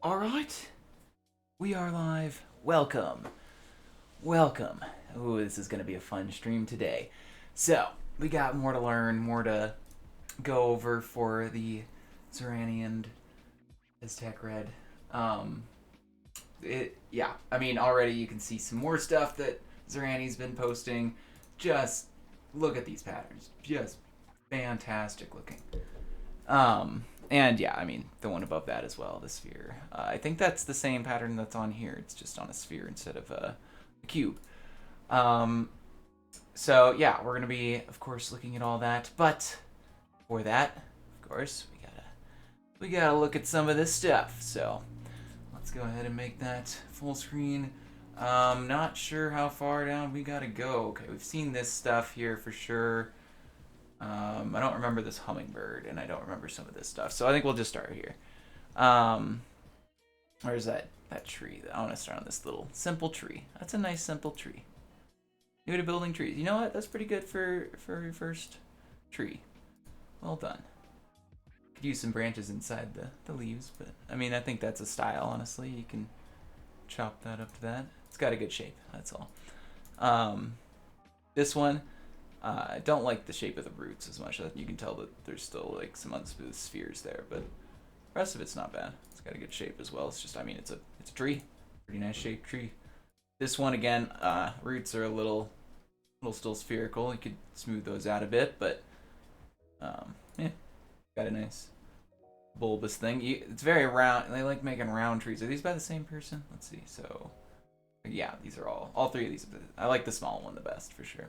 All right, we are live. Welcome, welcome. Ooh, this is gonna be a fun stream today. So we got more to learn, more to go over for the Zeranny and Aztec Red. Um, yeah. I mean, already you can see some more stuff that Zeranny's been posting. Just look at these patterns, just fantastic looking. And yeah, I mean, the one above that as well, the sphere. I think that's the same pattern that's on here. It's just on a sphere instead of a cube. Um, so yeah, we're gonna be, of course, looking at all that. But for that, of course, we gotta look at some of this stuff. So let's go ahead and make that full screen. Not sure how far down we gotta go. Okay, we've seen this stuff here for sure. I don't remember this hummingbird, and I don't remember some of this stuff. So I think we'll just start here. Um, where's that tree? I want to start on this little simple tree. That's a nice simple tree. New to building trees. You know what? That's pretty good for your first tree. Well done. Could use some branches inside the leaves, but I mean, I think that's a style. Honestly, you can chop that up to that. It's got a good shape. That's all. This one, I don't like the shape of the roots as much. You can tell that there's still like some unsmooth spheres there, but the rest of it's not bad. It's got a good shape as well. It's just, I mean, it's a tree, pretty nice shaped tree. This one again, roots are a little still spherical. You could smooth those out a bit, but yeah, got a nice bulbous thing. It's very round. They like making round trees. Are these by the same person? Let's see. So yeah, these are all three of these. I like the small one the best for sure.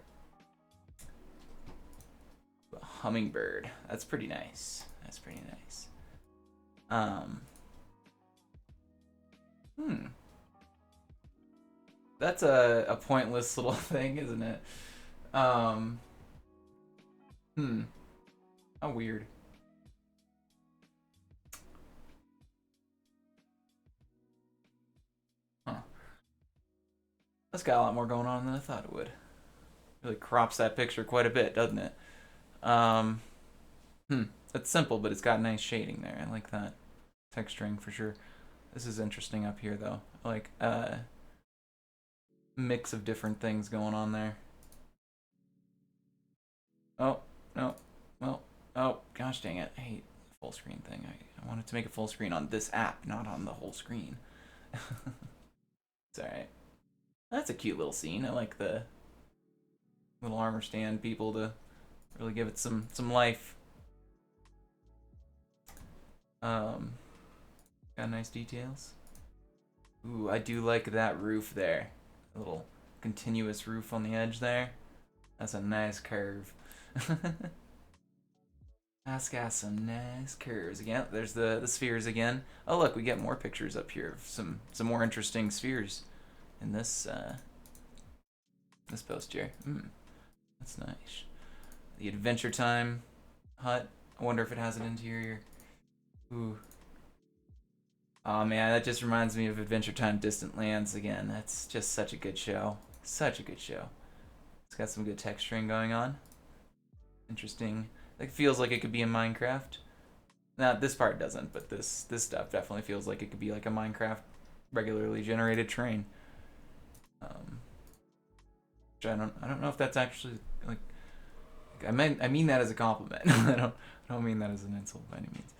Hummingbird. That's pretty nice. That's pretty nice. Hmm. That's a pointless little thing, isn't it? Um. Hmm. How weird. Huh. That's got a lot more going on than I thought it would. Really crops that picture quite a bit, doesn't it? Um. Hmm. It's simple, but it's got nice shading there. I like that texturing for sure. This is interesting up here though. I like mix of different things going on there. Oh, no. Well, oh, gosh dang it. I hate the full screen thing. I wanted to make a full screen on this app, not on the whole screen. It's alright. That's a cute little scene. I like the little armor stand people to really give it some life. Um, got nice details. Ooh, I do like that roof there. A little continuous roof on the edge there. That's a nice curve. That's got some nice curves again. There's the spheres again. Oh look, we get more pictures up here of some more interesting spheres in this post here. That's nice. The Adventure Time hut. I wonder if it has an interior. Ooh. Oh man, that just reminds me of Adventure Time Distant Lands again. That's just such a good show. Such a good show. It's got some good texturing going on. Interesting. It feels like it could be in Minecraft. Now this part doesn't, but this stuff definitely feels like it could be like a Minecraft regularly generated terrain. Which I don't know if that's actually like I mean that as a compliment. I don't mean that as an insult by any means.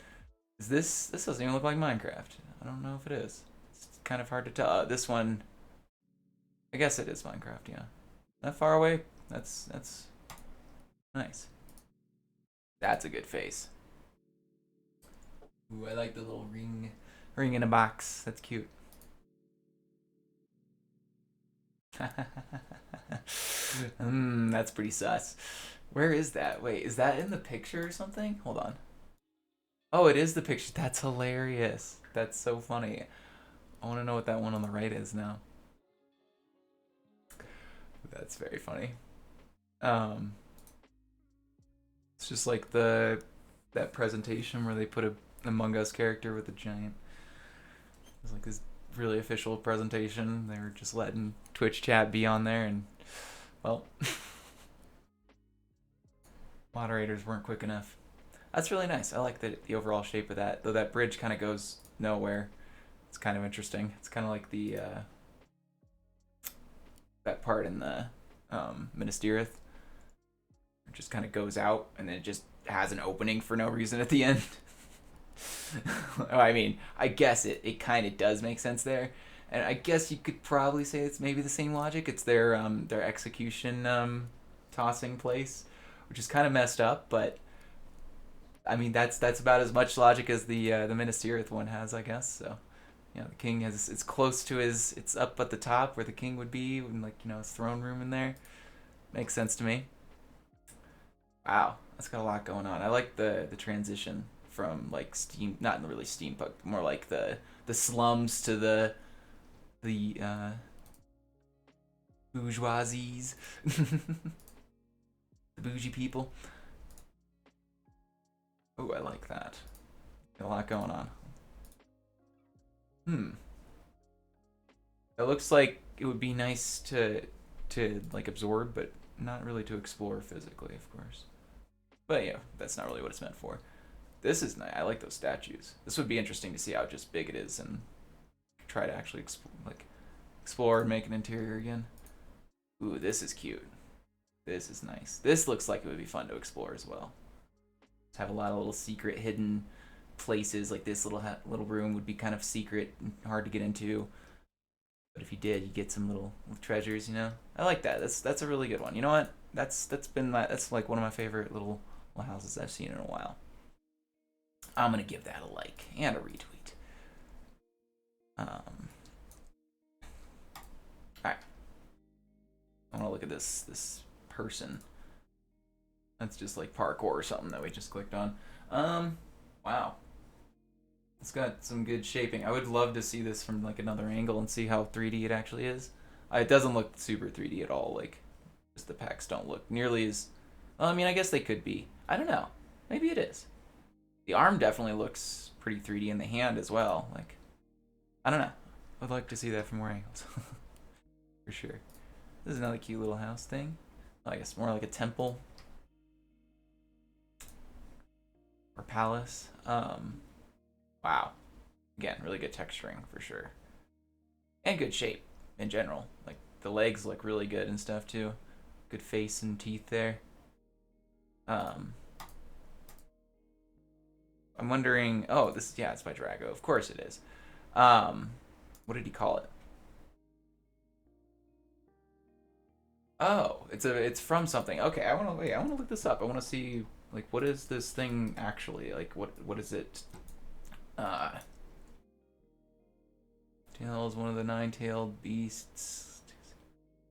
Is this doesn't even look like Minecraft? I don't know if it is. It's kind of hard to tell. This one, I guess it is Minecraft. Yeah, that far away. That's nice. That's a good face. Ooh, I like the little ring in a box. That's cute. That's pretty sus. Where is that? Wait, is that in the picture or something? Hold on. Oh, it is the picture. That's hilarious. That's so funny. I want to know what that one on the right is now. That's very funny. Um, it's just like that presentation where they put a Among Us character with a giant. It's like this really official presentation. They were just letting Twitch chat be on there, and well, moderators weren't quick enough. That's really nice. I like the overall shape of that, though that bridge kind of goes nowhere. It's kind of interesting. It's kind of like the that part in the Ministerieth. It just kind of goes out and then it just has an opening for no reason at the end. I mean, I guess it kind of does make sense there, and I guess you could probably say it's maybe the same logic. It's their execution tossing place, which is kind of messed up, but I mean that's about as much logic as the Ministerieth one has, I guess. So, you know, the king has it's close to his it's up at the top where the king would be, and like, you know, his throne room in there. Makes sense to me. Wow, that's got a lot going on. I like the transition from like steam, not really steampunk, more like the slums to the bourgeoisies, the bougie people. Oh, I like that. Got a lot going on. It looks like it would be nice to like absorb, but not really to explore physically, of course. But yeah, that's not really what it's meant for. This is nice. I like those statues. This would be interesting to see how just big it is and try to actually explore and make an interior again. Ooh, this is cute. This is nice. This looks like it would be fun to explore as well. Have a lot of little secret hidden places. Like this little room would be kind of secret and hard to get into. But if you did, you get some little treasures. You know, I like that. That's a really good one. You know what? That's like one of my favorite little houses I've seen in a while. I'm gonna give that a like and a retweet. All right. I want to look at this person. That's just like parkour or something that we just clicked on. Wow. It's got some good shaping. I would love to see this from like another angle and see how 3D it actually is. It doesn't look super 3D at all. Like, just the packs don't look nearly as. Well, I mean, I guess they could be. I don't know. Maybe it is. The arm definitely looks pretty 3D in the hand as well. Like, I don't know. I'd like to see that from more angles. For sure. This is another cute little house thing. I guess more like a temple. Or palace. Wow. Again, really good texturing for sure. And good shape in general. Like, the legs look really good and stuff too. Good face and teeth there. I'm wondering. Oh, it's by Drago. Of course it is. What did he call it? Oh, it's from something. Okay, I want to look this up. I want to see like what is this thing actually like? What is it? Tail is one of the 9-tailed beasts.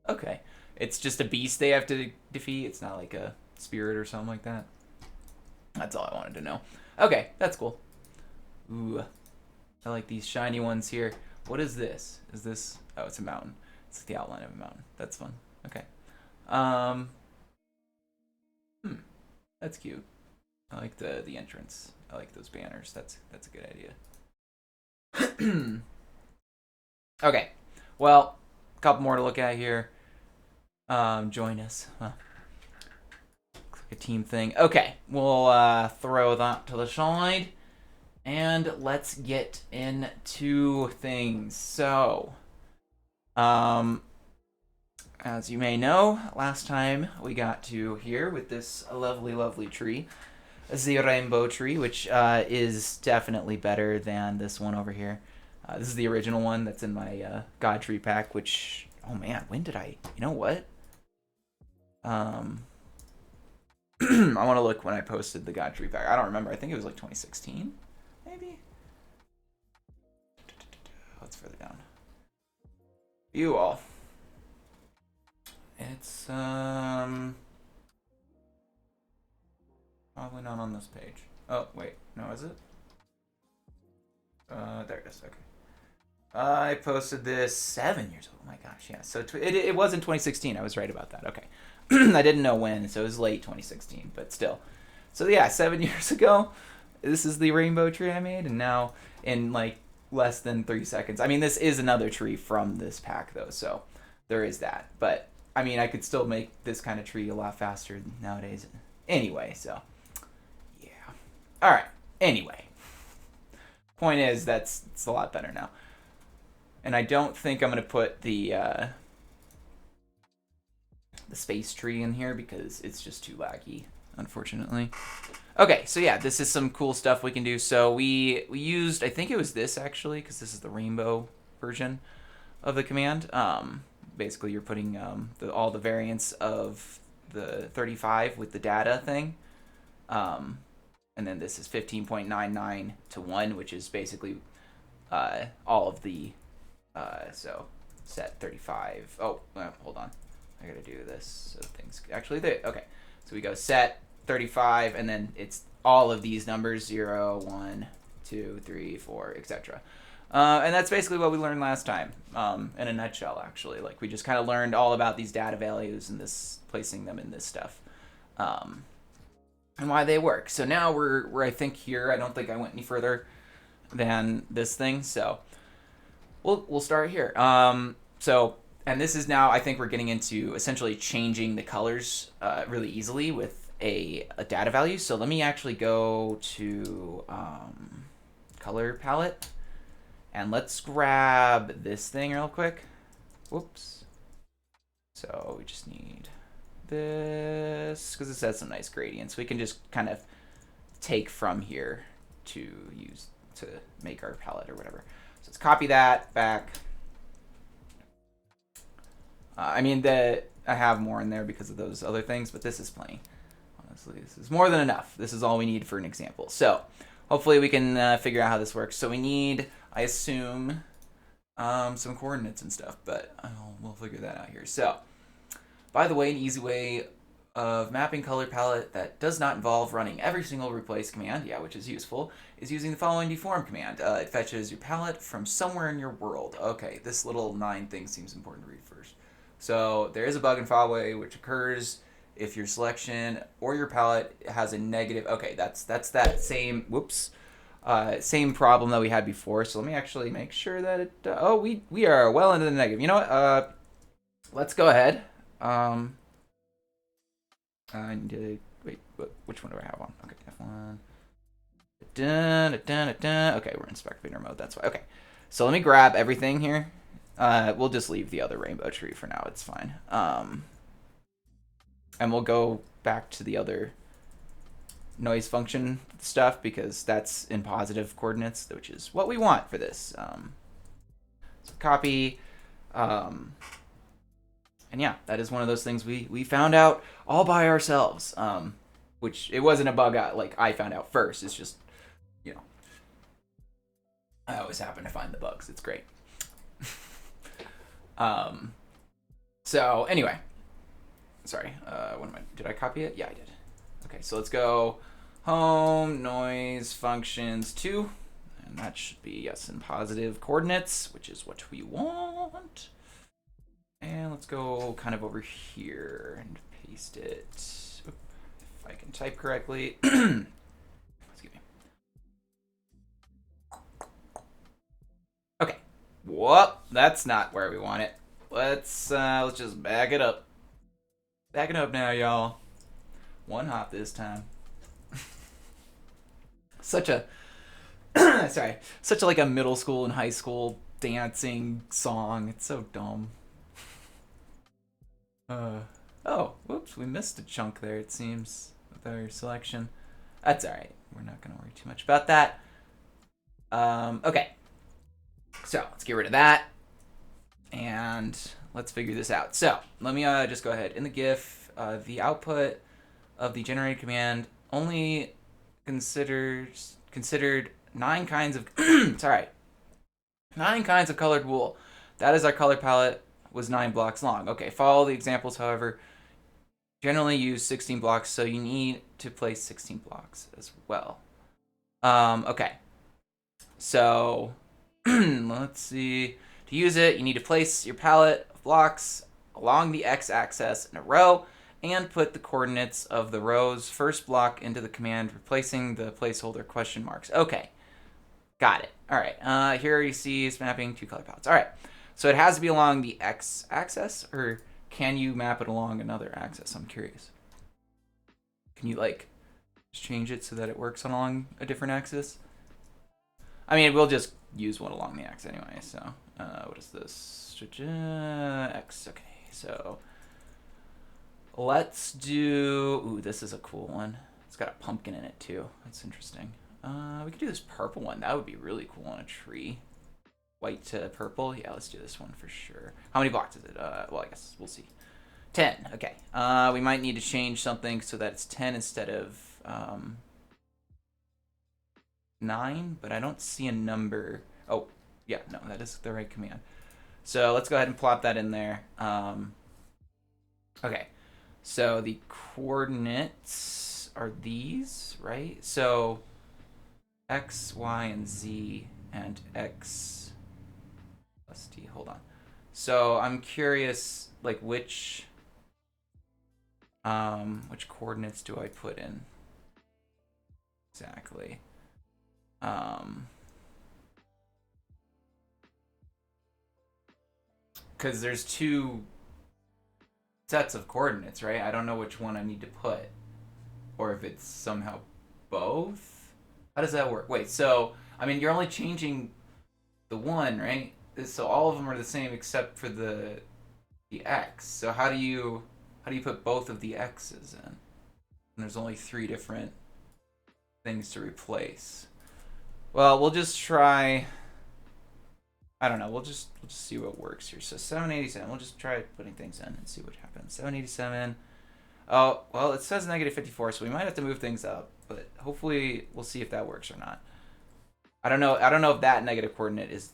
Okay, it's just a beast they have to defeat. It's not like a spirit or something like that. That's all I wanted to know. Okay, that's cool. Ooh, I like these shiny ones here. What is this? Is this? Oh, it's a mountain. It's like the outline of a mountain. That's fun. Okay. That's cute. I like the entrance. I like those banners. That's a good idea. Okay. Well, a couple more to look at here. Join us. Huh. Looks like a team thing. Okay, we'll throw that to the side. And let's get into things. So, as you may know, last time we got to here with this lovely, lovely tree, the rainbow tree, which is definitely better than this one over here. This is the original one that's in my God Tree pack, which, oh man, when did I, you know what? I want to look when I posted the God Tree pack. I don't remember. I think it was like 2016, maybe? Let's further down. You all. It's probably not on this page. Oh wait, no, is it? There it is. Okay. I posted this 7 years ago. Oh my gosh, yeah. So it was in 2016. I was right about that. Okay. I didn't know when, so it was late 2016, but still. So yeah, 7 years ago, this is the rainbow tree I made, and now in like less than 3 seconds. I mean, this is another tree from this pack though, so there is that. But I mean, I could still make this kind of tree a lot faster nowadays. Anyway, so yeah. All right. Anyway, point is it's a lot better now. And I don't think I'm going to put the space tree in here because it's just too laggy, unfortunately. Okay, so yeah, this is some cool stuff we can do. So we used, I think it was this actually, because this is the rainbow version of the command. Basically, you're putting all the variants of the 35 with the data thing. And then this is 15.99 to 1, which is basically all of the, so set 35. Oh, well, hold on. I gotta do this so things actually, okay. So we go set 35, and then it's all of these numbers, 0, 1, 2, 3, 4, etc. And that's basically what we learned last time, in a nutshell, actually. Like, we just kind of learned all about these data values and this, placing them in this stuff, and why they work. So now we're I think here. I don't think I went any further than this thing, so we'll start here. And this is now, I think we're getting into essentially changing the colors really easily with a data value. So let me actually go to color palette, and let's grab this thing real quick. Whoops. So we just need this, because this has some nice gradients. We can just kind of take from here to use to make our palette or whatever. So let's copy that back. I mean, I have more in there because of those other things, but this is plenty. Honestly, this is more than enough. This is all we need for an example. So hopefully we can figure out how this works. So we need, I assume, some coordinates and stuff, but we'll figure that out here. So, by the way, an easy way of mapping color palette that does not involve running every single replace command, yeah, which is useful, is using the following deform command. It fetches your palette from somewhere in your world. Okay, this little 9 thing seems important to read first. So there is a bug in FileWay which occurs if your selection or your palette has a negative. Okay, that's that same, whoops, same problem that we had before. So let me actually make sure that it, oh, we are well into the negative. You know what, let's go ahead. I need to, wait, which one do I have on? Okay, F1. Okay, we're in spectator mode, that's why. Okay, so let me grab everything here. We'll just leave the other rainbow tree for now, it's fine. And we'll go back to the other noise function stuff because that's in positive coordinates, which is what we want for this. So copy, and yeah, that is one of those things we found out all by ourselves, which it wasn't a bug like I found out first. It's just, you know, I always happen to find the bugs. It's great. So anyway, sorry, did I copy it? Yeah, I did. Okay, so let's go home, noise, functions 2, and that should be, yes, in positive coordinates, which is what we want. And let's go kind of over here and paste it, if I can type correctly. Excuse me. Okay, whoop, that's not where we want it. Let's just back it up. Back it up now, y'all. One hop this time. Such a sorry, such a, like a middle school and high school dancing song. It's so dumb. Oh, whoops, we missed a chunk there, it seems, with our selection. That's alright. We're not gonna worry too much about that. Okay. So let's get rid of that. And let's figure this out. So let me just go ahead. In the GIF, the output of the generated command only considered 9 kinds of sorry, 9 kinds of colored wool. That is, our color palette was 9 blocks long. Okay, follow the examples, however. Generally use 16 blocks, so you need to place 16 blocks as well. Okay. So let's see. To use it, you need to place your palette of blocks along the x-axis in a row and put the coordinates of the row's first block into the command, replacing the placeholder question marks. Okay, got it. All right, here you see it's mapping 2 color palettes. All right, so it has to be along the x-axis, or can you map it along another axis? I'm curious. Can you, like, just change it so that it works along a different axis? I mean, we'll just use one along the x anyway. So what is this? X. Okay, so let's do. Ooh, this is a cool one. It's got a pumpkin in it too. That's interesting. We could do this purple one. That would be really cool on a tree. White to purple. Yeah, let's do this one for sure. How many blocks is it? Well, I guess we'll see. 10. Okay. We might need to change something so that it's 10 instead of 9, but I don't see a number. Oh, yeah, no, that is the right command. So let's go ahead and plop that in there. Okay. So the coordinates are these, right? So x, y, and z, and x plus t. Hold on. So I'm curious, like which coordinates do I put in exactly? Because there's two sets of coordinates, right? I don't know which one I need to put, or if it's somehow both. How does that work? Wait, so I mean, you're only changing the one, right? So all of them are the same except for the x. So how do you put both of the x's in? And there's only 3 different things to replace. Well, we'll just try. I don't know. We'll just see what works here. So 787. We'll just try putting things in and see what happens. 787. Oh, well, it says negative 54, so we might have to move things up, but hopefully we'll see if that works or not. I don't know if that negative coordinate is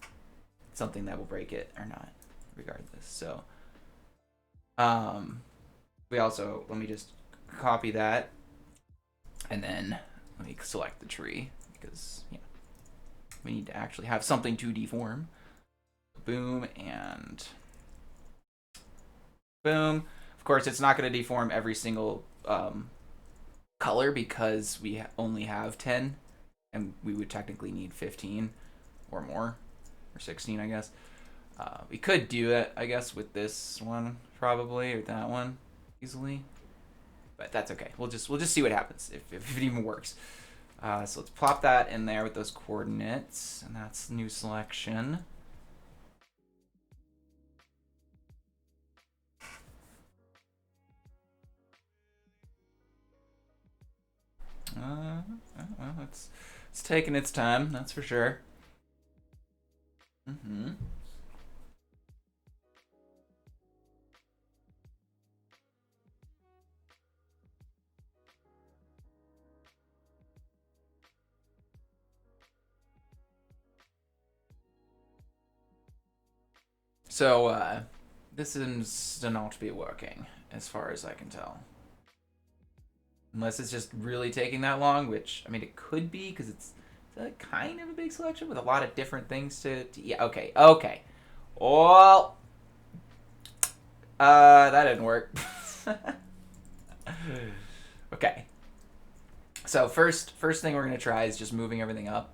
something that will break it or not, regardless. So, we also, let me just copy that, and then let me select the tree, because, yeah, we need to actually have something to deform. Boom, and boom. Of course, it's not going to deform every single color because we only have 10, and we would technically need 15 or more, or 16, I guess. We could do it, I guess, with this one probably, or that one easily, but that's okay. We'll just see what happens if it even works. So let's plop that in there with those coordinates, and that's new selection. It's taking its time, that's for sure. So, this seems to not be working, as far as I can tell. Unless it's just really taking that long, which, I mean, it could be, because it's kind of a big selection with a lot of different things to yeah, okay. Well, that didn't work. Okay. So first thing we're going to try is just moving everything up.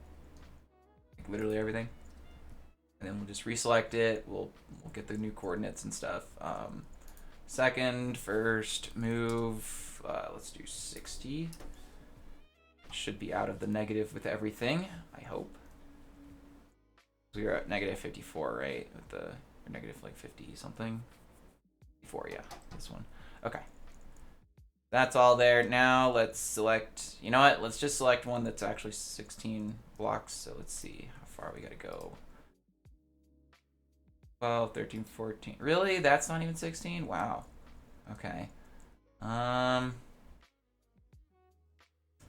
Like literally everything. And then we'll just reselect it. We'll get the new coordinates and stuff. First move, let's do 60. Should be out of the negative with everything, I hope. We were at negative 54, right? With the or negative like 50 something. 54, yeah, this one. Okay. That's all there. Now let's select, you know what? Let's just select one that's actually 16 blocks. So let's see how far we gotta go. 12, 13, 14. Really? That's not even 16? Wow. Okay.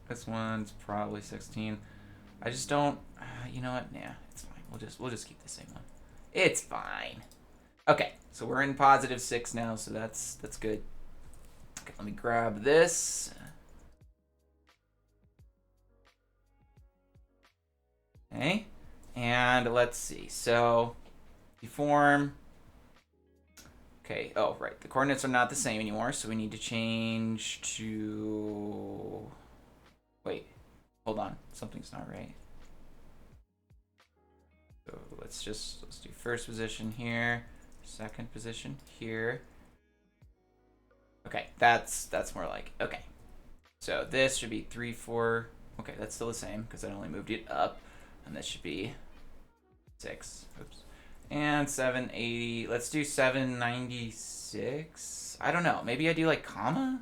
This one's probably 16. I just don't, you know what? Nah, it's fine. We'll just keep the same one. It's fine. Okay, so we're in positive 6 now, so that's good. Okay, let me grab this. Okay, and let's see. So, deform. Okay, oh, right. The coordinates are not the same anymore, so we need to change to... Wait, hold on. Something's not right. So let's do first position here, second position here. Okay, that's more like, okay. So this should be 3, 4. Okay, that's still the same because I only moved it up. And this should be 6. Oops. And 780. Let's do 796. I don't know. Maybe I do like comma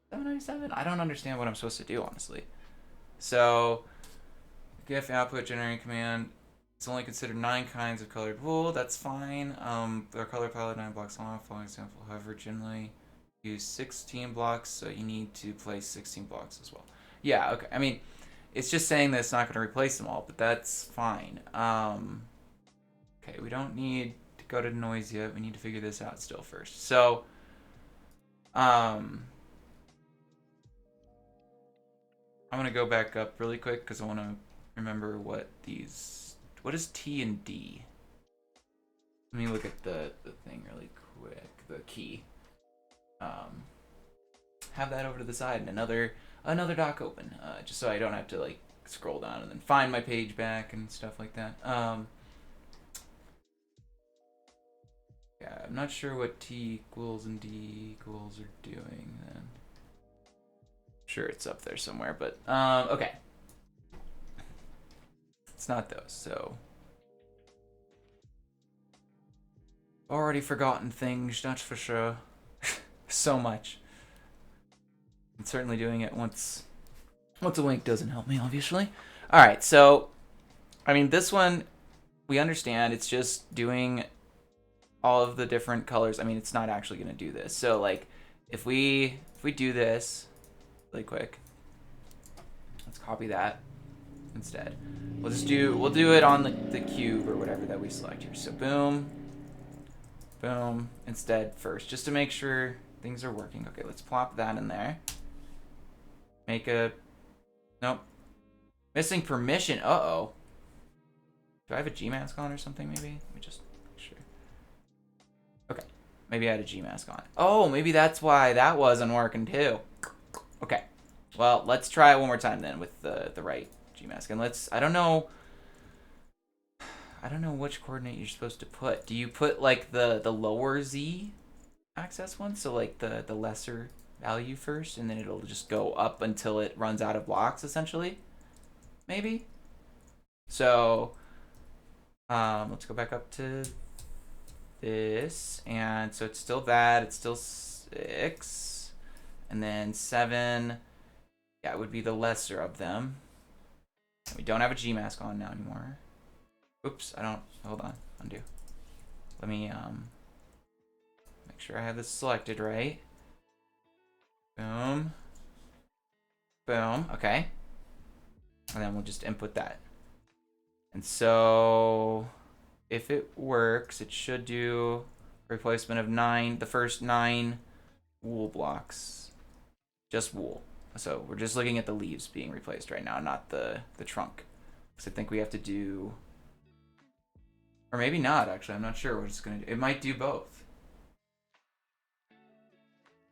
797. I don't understand what I'm supposed to do, honestly. So GIF output generating command. It's only considered 9 kinds of colored wool. That's fine. Our color palette 9 blocks long. Following example. However, generally use 16 blocks, so you need to place 16 blocks as well. Yeah. Okay. I mean, it's just saying that it's not going to replace them all, but that's fine. Okay, we don't need to go to noise yet. We need to figure this out still first. So, I'm going to go back up really quick because I want to remember what is T and D? Let me look at the thing really quick, the key. Have that over to the side and another doc open, just so I don't have to like scroll down and then find my page back and stuff like that. Yeah, I'm not sure what T equals and D equals are doing then. Sure, it's up there somewhere, but okay. It's not those, so already forgotten things, that's for sure. So much. And certainly doing it once a week doesn't help me, obviously. All right, so I mean, this one we understand. It's just doing all of the different colors. I mean, it's not actually going to do this. So like, if we do this really quick, let's copy that instead. We'll do it on the cube or whatever that we select here. So boom, boom instead first, just to make sure things are working. Okay, let's plop that in there. Nope. Missing permission. Uh-oh. Do I have a Gmask on or something maybe? Let me just make sure. Okay. Maybe I had a Gmask on. Oh, maybe that's why that wasn't working too. Okay. Well, let's try it one more time then with the right Gmask. And I don't know which coordinate you're supposed to put. Do you put like the lower Z axis one? So like the lesser value first, and then it'll just go up until it runs out of blocks, essentially? Maybe? So let's go back up to this, and so it's still that, it's still 6, and then 7, yeah, it would be the lesser of them. We don't have a Gmask on now anymore. Oops, hold on, undo. Let me make sure I have this selected right. Boom. Boom, okay. And then we'll just input that. And so if it works, it should do replacement of the first 9 wool blocks. Just wool. So we're just looking at the leaves being replaced right now, not the trunk. Because I think we have to do, or maybe not actually, I'm not sure what it's going to do. It might do both.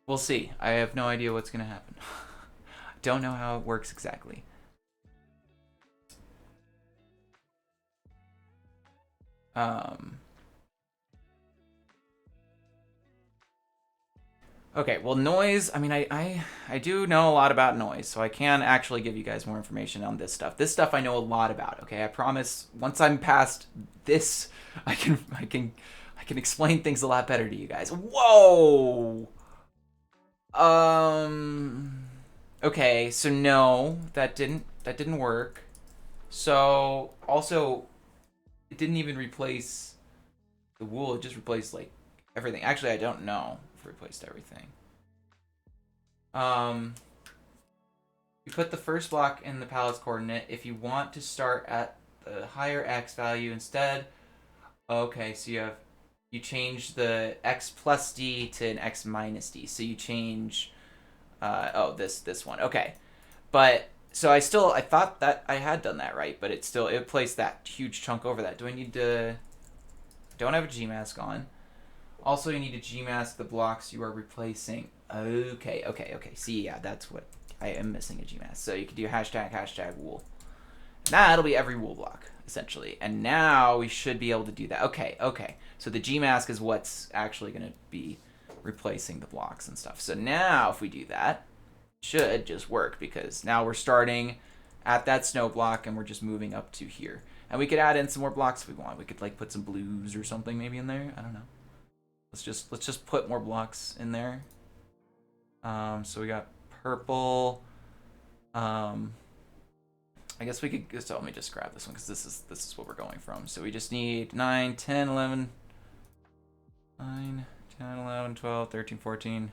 We'll see. I have no idea what's going to happen. I don't know how it works exactly. Okay, well, noise, I mean, I do know a lot about noise, so I can actually give you guys more information on this stuff. This stuff I know a lot about, okay? I promise once I'm past this, I can explain things a lot better to you guys. Whoa! Okay, so no, that didn't work. So, also, it didn't even replace the wool, it just replaced, like, everything. Actually, I don't know if it replaced everything. You put the first block in the palette's coordinate. If you want to start at the higher X value instead, okay, so you change the X plus D to an X minus D. So you change, this one. Okay. But, so I thought that I had done that right, but it placed that huge chunk over that. Do I need to, don't have a Gmask on. Also, you need to Gmask the blocks you are replacing. Okay. See, yeah, that's what I am missing, a Gmask. So you can do hashtag wool. That'll be every wool block, essentially. And now we should be able to do that. Okay. So the Gmask is what's actually going to be replacing the blocks and stuff. So now if we do that, it should just work, because now we're starting at that snow block, and we're just moving up to here. And we could add in some more blocks if we want. We could like put some blues or something maybe in there. I don't know. Let's just put more blocks in there. So we got purple. I guess we could. So let me just grab this one because this is what we're going from. So we just need 9, 10, 11, 9, 10, 11, 12, 13, 14.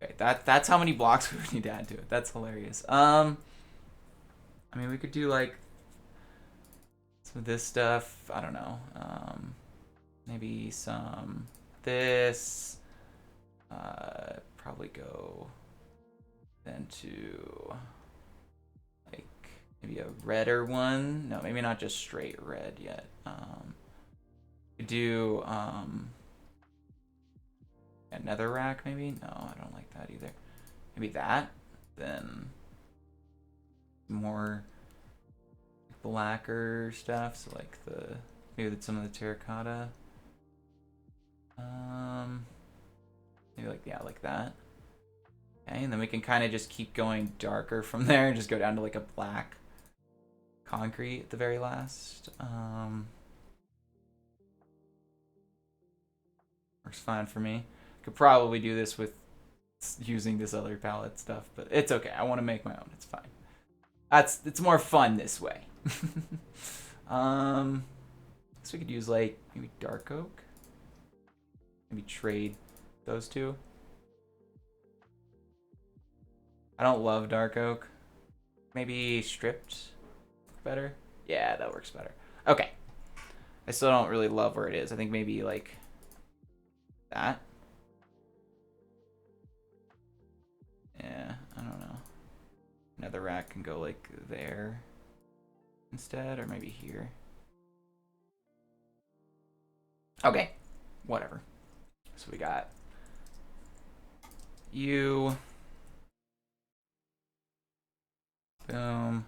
Okay, that's how many blocks we would need to add to it. That's hilarious. I mean, we could do like some of this stuff. I don't know. Maybe some this. Probably go then to like maybe a redder one. No, maybe not just straight red yet. We do a nether rack maybe. No, I don't like that either. Maybe that. Then more blacker stuff. So like maybe some of the terracotta. Maybe like that. Okay, and then we can kind of just keep going darker from there and just go down to like a black concrete at the very last. Works fine for me. Could probably do this with using this other palette stuff, but it's okay. I want to make my own. It's fine. It's more fun this way. So we could use like maybe dark oak. Maybe trade those two. I don't love dark oak. Maybe stripped better. Yeah, that works better. Okay. I still don't really love where it is. I think maybe like that. Yeah, I don't know. Another rack can go like there instead, or maybe here. Okay, whatever. So we got you. Boom.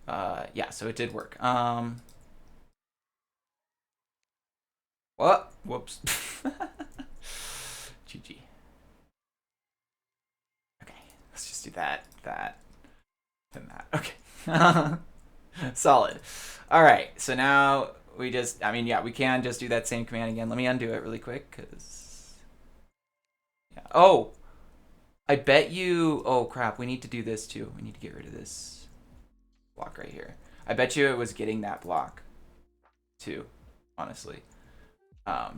Yeah, so it did work. What? Whoops. GG. Okay, let's just do that, and that. Okay. Solid. All right, so now we just, I mean, yeah, we can just do that same command again. Let me undo it really quick, because... Yeah. Oh! I bet you... Oh, crap, we need to do this, too. We need to get rid of this block right here. I bet you it was getting that block, too, honestly.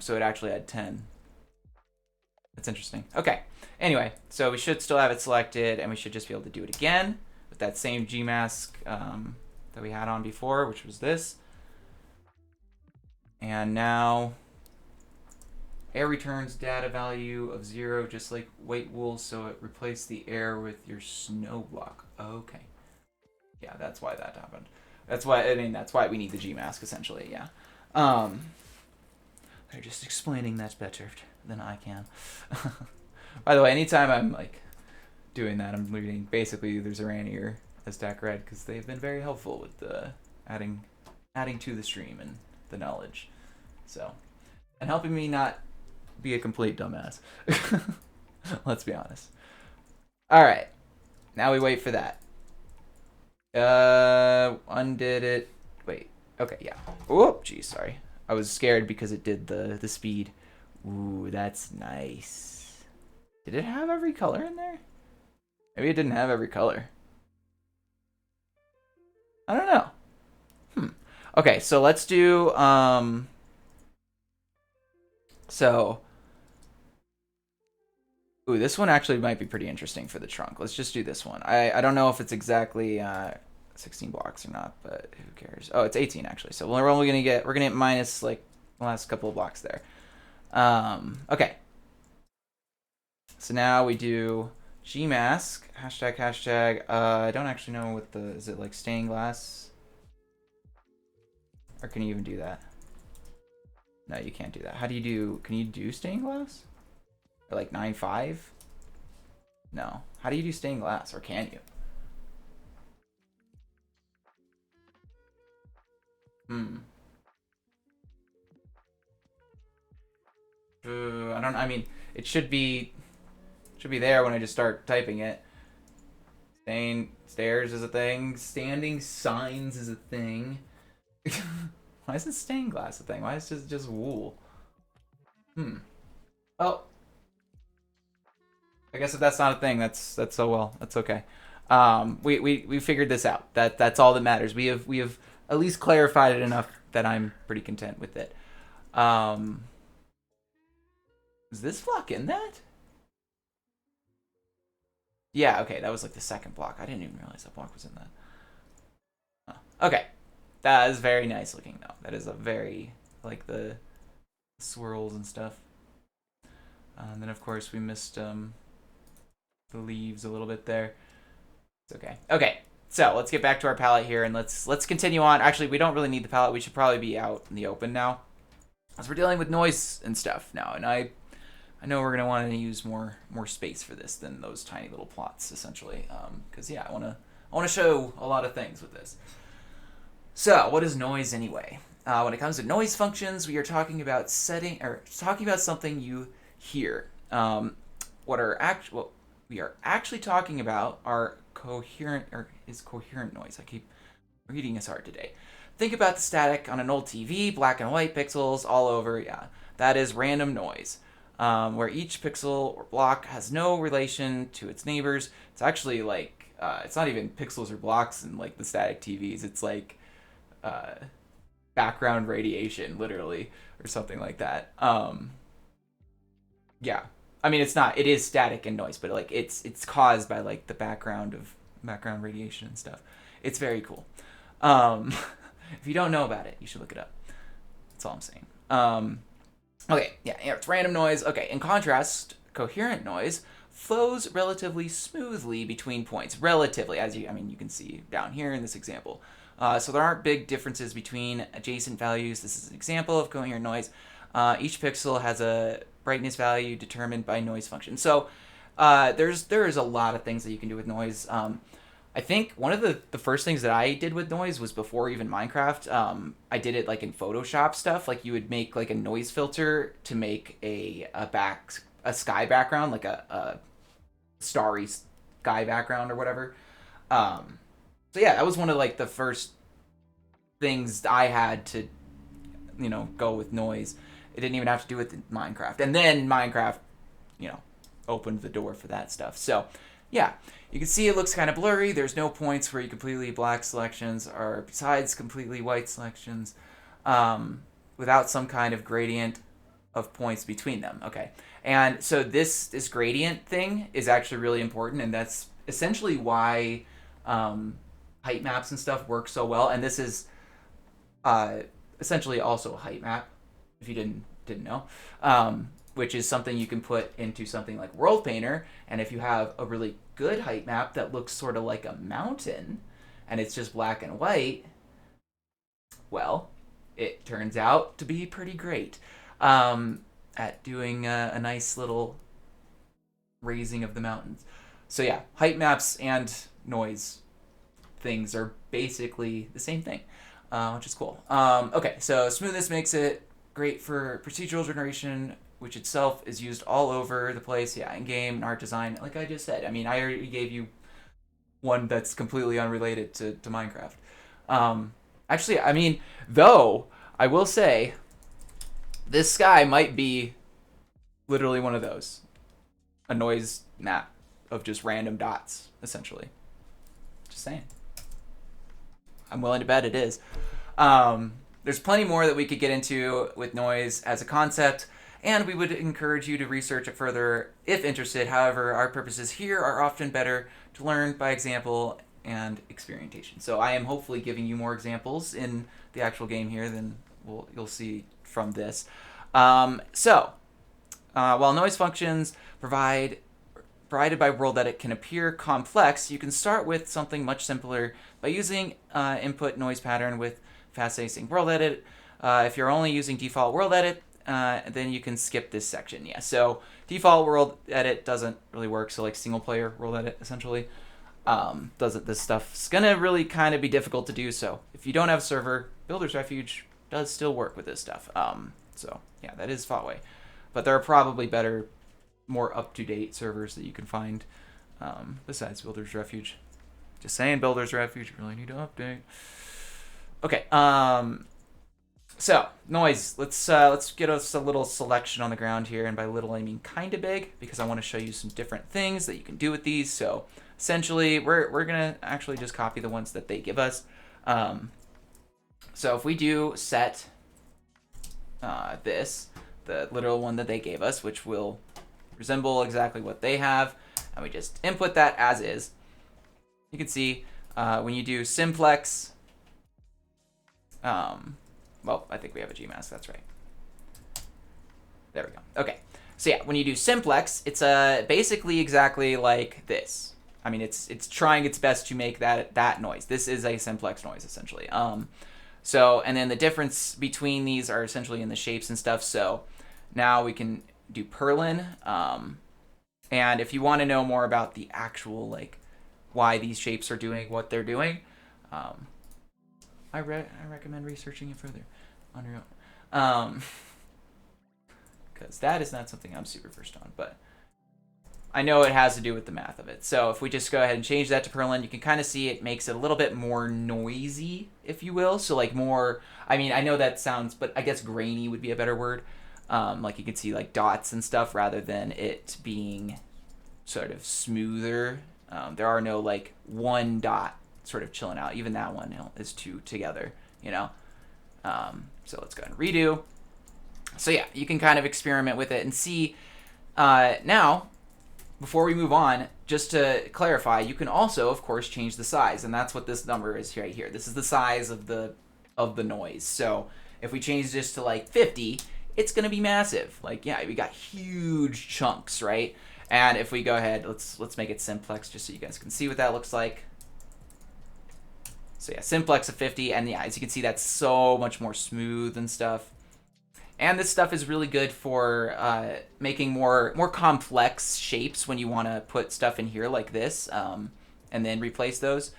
So it actually had 10. That's interesting. Okay. Anyway, so we should still have it selected, and we should just be able to do it again with that same Gmask that we had on before, which was this. And now air returns data value of 0, just like white wool, so it replaced the air with your snow block. Okay. Yeah, that's why that happened. That's why, I mean, that's why we need the Gmask, essentially, yeah. They're just explaining that better than I can. By the way, anytime I'm like doing that, I'm reading basically either Zeranny or Stack Red, because they've been very helpful with adding to the stream and the knowledge. So, and helping me not be a complete dumbass. Let's be honest. All right, now we wait for that. Undid it. Wait. Okay, yeah. Whoop. Geez, sorry. I was scared because it did the speed. Ooh, that's nice. Did it have every color in there? Maybe it didn't have every color. I don't know. Okay, so let's do so ooh, this one actually might be pretty interesting for the trunk. Let's just do this one. I don't know if it's exactly 16 blocks or not, but who cares? Oh, it's 18 actually. So we're gonna get minus like the last couple of blocks there. Okay. So now we do Gmask hashtag. I don't actually know what is it like stained glass? Or can you even do that? No, you can't do that. How do you do? Can you do stained glass? Or like 9.5? No. How do you do stained glass? Or can you? I don't. I mean, it should be there when I just start typing it. Stairs is a thing. Standing signs is a thing. Why isn't stained glass a thing? Why is it just wool? Oh, I guess if that's not a thing, that's oh well. That's okay. We figured this out. That's all that matters. We have at least clarified it enough that I'm pretty content with it. Um, is this block in that? Yeah, okay, that was like the second block. I didn't even realize that block was in that. Huh. Okay, that is very nice looking though. That is a very like the swirls and stuff. And then of course we missed the leaves a little bit there. It's okay. Okay, so let's get back to our palette here and let's continue on. Actually, we don't really need the palette. We should probably be out in the open now, as we're dealing with noise and stuff now. And I know we're gonna want to use more space for this than those tiny little plots, essentially. Because yeah, I wanna show a lot of things with this. So what is noise anyway? When it comes to noise functions, we are talking about something you hear. What we are actually talking about are coherent noise. I keep reading this hard today. Think about the static on an old TV, black and white pixels all over. Yeah, that is random noise, where each pixel or block has no relation to its neighbors. It's actually like it's not even pixels or blocks in like the static TVs. It's like background radiation, literally, or something like that. Yeah, I mean, it's not. It is static and noise, but like it's caused by like the background radiation and stuff. It's very cool. Um, if you don't know about it, you should look it up. That's all I'm saying. Okay, yeah, it's random noise. Okay, in contrast, coherent noise flows relatively smoothly between points. Relatively, you can see down here in this example. So there aren't big differences between adjacent values. This is an example of coherent noise. Each pixel has a brightness value determined by noise function. So there is a lot of things that you can do with noise. I think one of the first things that I did with noise was before even Minecraft. I did it like in Photoshop stuff. Like you would make like a noise filter to make a sky background, like a starry sky background or whatever. So yeah, that was one of like the first things I had to, go with noise. It didn't even have to do with Minecraft. And then Minecraft, opened the door for that stuff. So yeah, you can see it looks kind of blurry. There's no points where you completely black selections are besides completely white selections, without some kind of gradient of points between them. Okay. And so this gradient thing is actually really important, and that's essentially why height maps and stuff work so well. And this is essentially also a height map, if you didn't know, which is something you can put into something like World Painter. And if you have a really good height map that looks sort of like a mountain and it's just black and white, well, it turns out to be pretty great at doing a nice little raising of the mountains. So yeah, height maps and noise things are basically the same thing, which is cool. Okay, so smoothness makes it great for procedural generation, which itself is used all over the place. Yeah, in game and art design, like I just said. I mean, I already gave you one that's completely unrelated to Minecraft. Actually, I mean, though, I will say, this sky might be literally one of those. A noise map of just random dots, essentially. Just saying. I'm willing to bet it is. There's plenty more that we could get into with noise as a concept, and we would encourage you to research it further if interested. However, our purposes here are often better to learn by example and experimentation. So I am hopefully giving you more examples in the actual game here than you'll see from this. While noise functions provided by World Edit can appear complex, you can start with something much simpler by using input noise pattern with fast async World Edit. If you're only using default World Edit, then you can skip this section. Yeah, so default World Edit doesn't really work. So like single player World Edit essentially this stuff's gonna really kind of be difficult to do. So if you don't have a server, Builder's Refuge does still work with this stuff. So yeah, that is Fotway, but there are probably better, more up-to-date servers that you can find besides Builder's Refuge. Just saying, Builder's Refuge really need to update. Okay. So noise. Let's get us a little selection on the ground here, and by little I mean kind of big, because I want to show you some different things that you can do with these. So essentially, we're gonna actually just copy the ones that they give us. So if we do set this, the literal one that they gave us, which will resemble exactly what they have, and we just input that as is, you can see when you do simplex, well, I think we have a Gmask, that's right. There we go. Okay, so yeah, when you do simplex, it's basically exactly like this. I mean, it's trying its best to make that noise. This is a simplex noise, essentially. So, and then the difference between these are essentially in the shapes and stuff. So now we can do Perlin. And if you want to know more about the actual, like, why these shapes are doing what they're doing, I recommend researching it further on your own. Because that is not something I'm super versed on, but I know it has to do with the math of it. So if we just go ahead and change that to Perlin, you can kind of see it makes it a little bit more noisy, if you will. So like more, I mean, I know that sounds, but I guess grainy would be a better word. Like you can see like dots and stuff rather than it being sort of smoother. There are no like one dot sort of chilling out. Even that one is two together, you know? So let's go ahead and redo. So yeah, you can kind of experiment with it and see. Now, before we move on, just to clarify, you can also, of course, change the size, and that's what this number is right here. This is the size of the noise. So if we change this to like 50, it's gonna be massive. Like, yeah, we got huge chunks, right? And if we go ahead, let's make it simplex just so you guys can see what that looks like. So yeah, simplex of 50, and yeah, as you can see, that's so much more smooth and stuff. And this stuff is really good for making more complex shapes when you want to put stuff in here like this, and then replace those.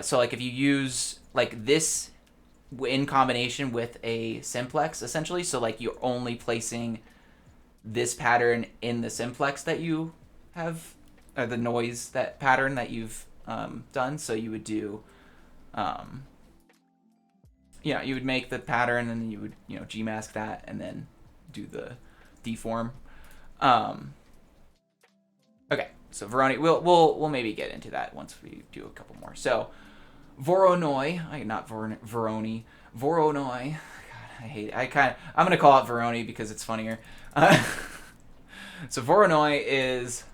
So like if you use like this in combination with a simplex, essentially, so like you're only placing this pattern in the simplex that you have, or the noise that pattern that you've done. So you would do, yeah, you would make the pattern and then you would, Gmask that and then do the deform. Okay, so Zeranny, we'll maybe get into that once we do a couple more. So Voronoi, not Voronoi. God, I hate it. I'm gonna call it Voronoi because it's funnier. So Voronoi is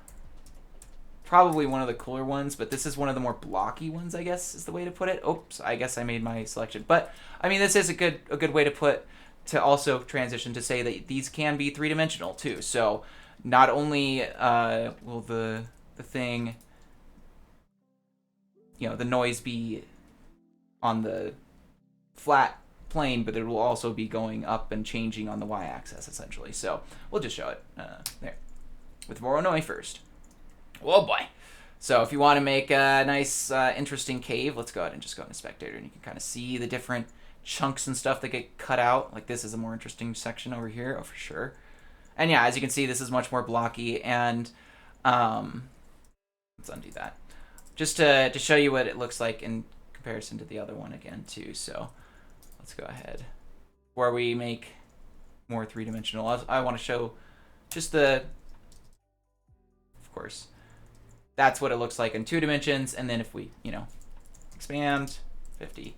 probably one of the cooler ones, but this is one of the more blocky ones, I guess is the way to put it. Oops, I guess I made my selection. But I mean, this is a good way to also transition to say that these can be three-dimensional too. So not only will the thing, the noise be on the flat plane, but it will also be going up and changing on the y-axis essentially. So we'll just show it there with Voronoi first. Oh boy. So if you want to make a nice, interesting cave, let's go ahead and just go into Spectator, and you can kind of see the different chunks and stuff that get cut out. Like this is a more interesting section over here, oh for sure. And yeah, as you can see, this is much more blocky, and let's undo that. Just to show you what it looks like in comparison to the other one again too. So let's go ahead. Where we make more three-dimensional, I want to show just of course, that's what it looks like in 2 dimensions. And then if we, expand 50,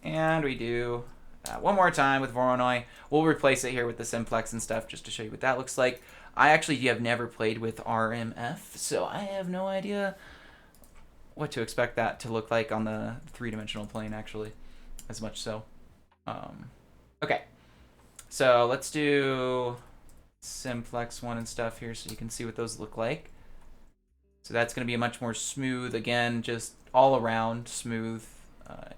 and we do one more time with Voronoi, we'll replace it here with the simplex and stuff just to show you what that looks like. I actually have never played with RMF, so I have no idea what to expect that to look like on the 3-dimensional plane, actually, as much so. Okay, so let's do simplex one and stuff here so you can see what those look like. So that's going to be a much more smooth, again, just all around smooth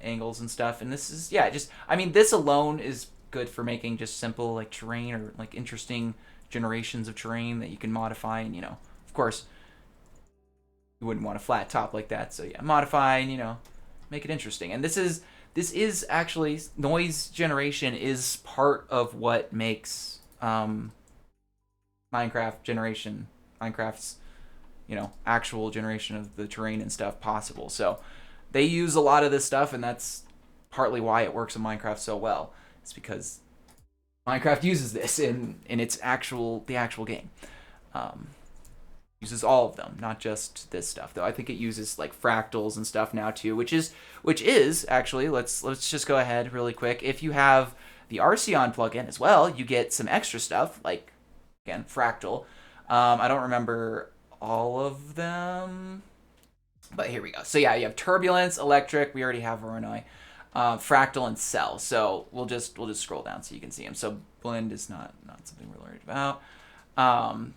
angles and stuff. And this is, yeah, this alone is good for making just simple like terrain or like interesting generations of terrain that you can modify. And, of course, you wouldn't want a flat top like that. So yeah, modify and, make it interesting. And this is actually, noise generation is part of what makes Minecraft's actual generation of the terrain and stuff possible. So they use a lot of this stuff, and that's partly why it works in Minecraft so well. It's because Minecraft uses this in the actual game. Uses all of them, not just this stuff. Though I think it uses like fractals and stuff now too, which is actually, let's just go ahead really quick. If you have the Arceon plugin as well, you get some extra stuff like, again, fractal. I don't remember all of them, but here we go. So yeah, you have turbulence, electric. We already have Zeranny, fractal, and cell. So we'll just scroll down so you can see them. So blend is not something we're learning about.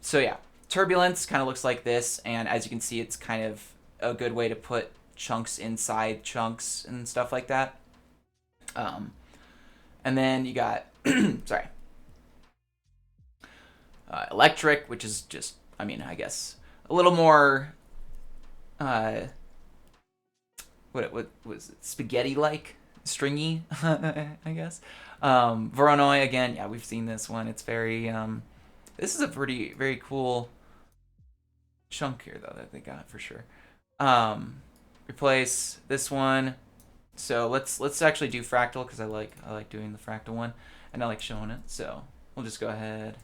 So yeah, turbulence kind of looks like this, and as you can see, it's kind of a good way to put chunks inside chunks and stuff like that. And then you got sorry, electric, which is just, I guess a little more what was it, spaghetti like, stringy, I guess. Voronoi, again, yeah, we've seen this one. It's very this is a very cool chunk here though that they got for sure. Replace this one. So let's actually do fractal, because I like doing the fractal one, and I like showing it. So we'll just go ahead.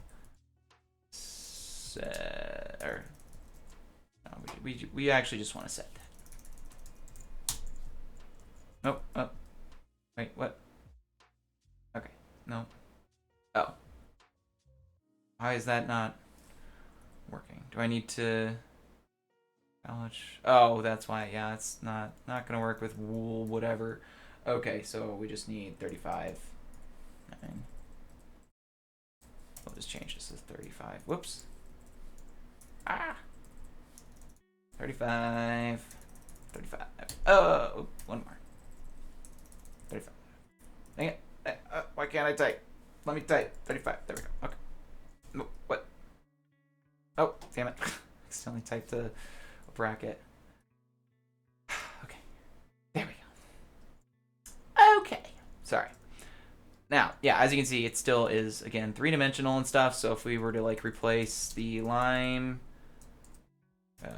We actually just want to set that. Oh, wait, what? Okay, no. Oh, why is that not working? Do I need to? How much? Oh, that's why. Yeah, it's not gonna work with wool, whatever. Okay, so we just need 35. And I'll just change this to 35. Whoops. 35. Oh, one more. 35. Dang it. Why can't I type? Let me type. 35. There we go. Okay. No, what? Oh, damn it. I accidentally typed a bracket. Okay. There we go. Okay. Sorry. Now, yeah, as you can see, it still is, again, three-dimensional and stuff. So if we were to, like, replace the lime... if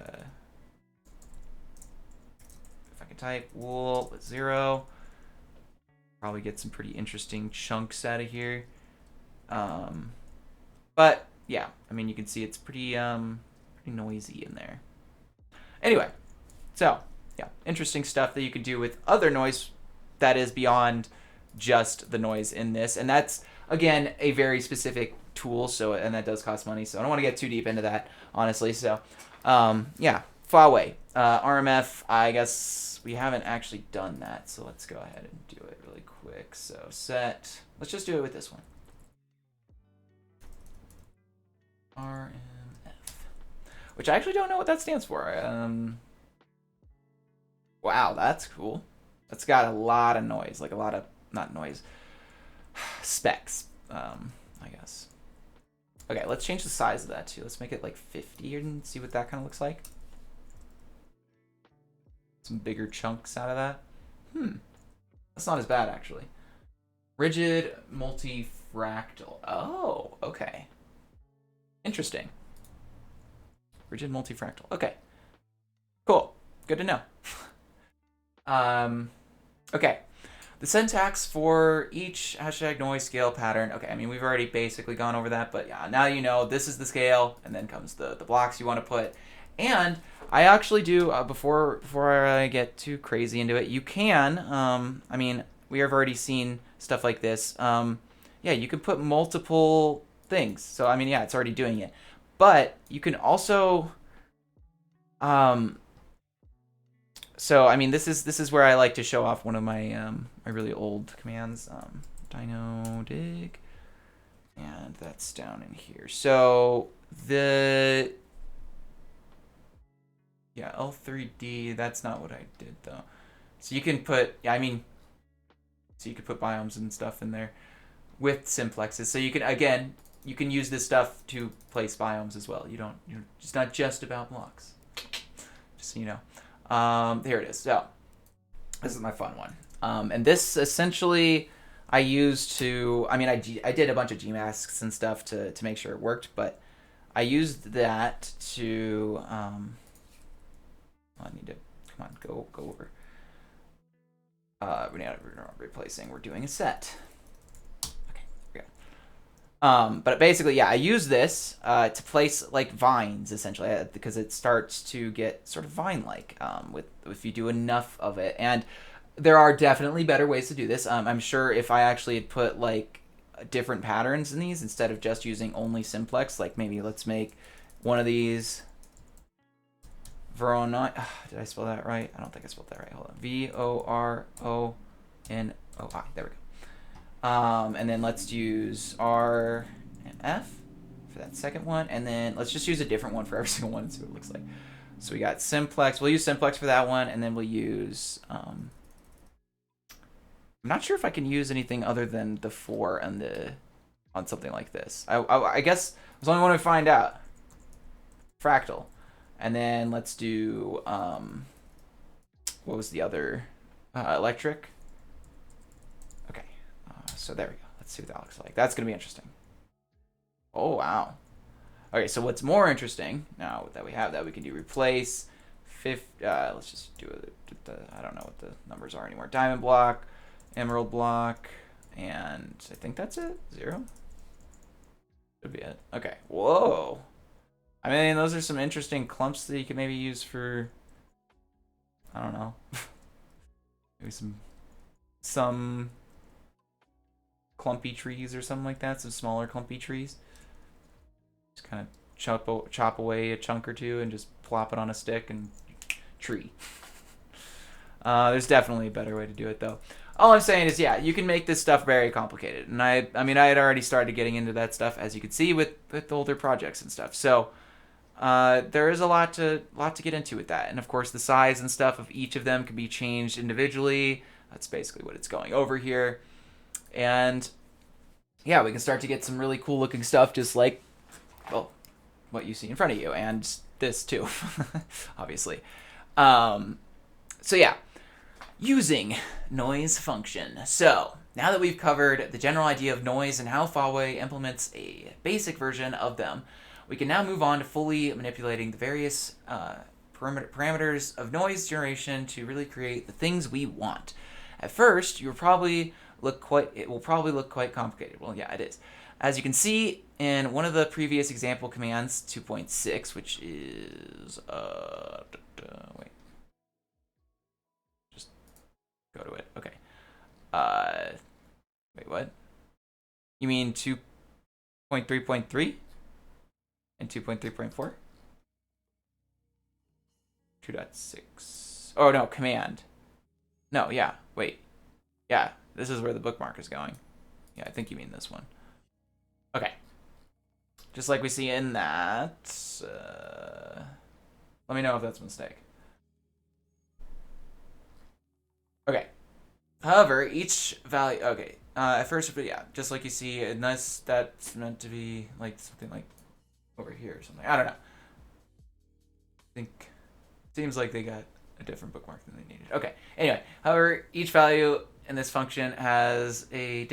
I can type wool with 0, probably get some pretty interesting chunks out of here. But yeah, you can see it's pretty noisy in there. Anyway, so yeah, interesting stuff that you can do with other noise that is beyond just the noise in this, and that's again a very specific tool. So, and that does cost money. So I don't want to get too deep into that, honestly. So. Yeah, Huawei, RMF, I guess we haven't actually done that, so let's go ahead and do it really quick. So set, let's just do it with this one. RMF, which I actually don't know what that stands for. Wow, that's cool. That's got a lot of noise, like a lot of, not noise, specs, I guess. Okay, let's change the size of that too. Let's make it like 50 and see what that kind of looks like. Some bigger chunks out of that. That's not as bad, actually. Rigid multifractal. Oh, okay. Interesting. Rigid multifractal. Okay. Cool. Good to know. Okay. The syntax for each hashtag noise scale pattern. Okay, we've already basically gone over that, but yeah, now you know this is the scale, and then comes the blocks you want to put. And I actually do, before I get too crazy into it, you can, we have already seen stuff like this. Yeah, you can put multiple things. So, yeah, it's already doing it. But you can also, so this is where I like to show off one of my my really old commands, dino dig, and that's down in here. So the L3D, that's not what I did though. So you can put so you could put biomes and stuff in there with simplexes. So you can you can use this stuff to place biomes as well. It's not just about blocks. Just so you know. Here it is. So this is my fun one. And this essentially I used to, I did a bunch of Gmasks and stuff to make sure it worked, but I used that to, I need to, come on, go over. We're not replacing, we're doing a set. Okay, there we go. But basically, yeah, I use this to place like vines essentially because it starts to get sort of vine-like with if you do enough of it. And there are definitely better ways to do this. I'm sure if I actually had put like different patterns in these instead of just using only simplex, like maybe let's make one of these Voronoi. Did I spell that right? I don't think I spelled that right. Hold on. Voronoi. There we go. And then let's use R and F for that second one. And then let's just use a different one for every single one and see what it looks like. So we got simplex. We'll use simplex for that one. And then we'll use... I'm not sure if I can use anything other than the 4 on something like this. I guess there's only one to find out. Fractal. And then let's do, what was the other? Electric. Okay, so there we go. Let's see what that looks like. That's going to be interesting. Oh, wow. Okay, so what's more interesting, now that we have that, we can do replace, let's just do I don't know what the numbers are anymore. Diamond block, emerald block, and I think that's it. 0? Should be it. Okay, whoa. I mean, those are some interesting clumps that you could maybe use for, I don't know, maybe some clumpy trees or something like that, some smaller clumpy trees. Just kind of chop away a chunk or two and just plop it on a stick and tree. There's definitely a better way to do it, though. All I'm saying is, yeah, you can make this stuff very complicated. And I mean, I had already started getting into that stuff, as you can see, with older projects and stuff. So... there is a lot to get into with that. And of course the size and stuff of each of them can be changed individually. That's basically what it's going over here. And yeah, we can start to get some really cool looking stuff just like, well, what you see in front of you. And this too, obviously. So yeah, using noise function. So now that we've covered the general idea of noise and how Huawei implements a basic version of them, we can now move on to fully manipulating the various parameters of noise generation to really create the things we want. At first, it will probably look quite complicated. Well, yeah, it is. As you can see in one of the previous example commands, 2.6, which is wait, just go to it. Okay. Wait, what? You mean 2.3.3? And 2.3.4? 2.6. Oh, no, command. No, yeah, wait. Yeah, this is where the bookmark is going. Yeah, I think you mean this one. Okay. Just like we see in that. Let me know if that's a mistake. Okay. However, each value... Okay. At first, but yeah, just like you see, unless that's meant to be like something like over here or something. I don't know. I think seems like they got a different bookmark than they needed. Okay. Anyway, however, each value in this function has a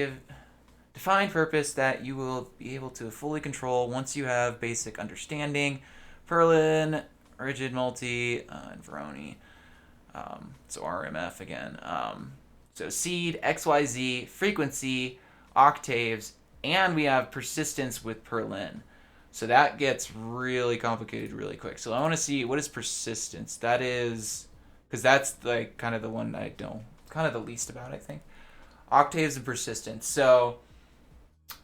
defined purpose that you will be able to fully control once you have basic understanding. Perlin, rigid multi, and Zeranny. So RMF again. So seed, XYZ, frequency, octaves, and we have persistence with Perlin. So that gets really complicated really quick. So I want to see, what is persistence? That is, because that's like kind of the one I know kind of the least about, I think. Octaves and persistence. So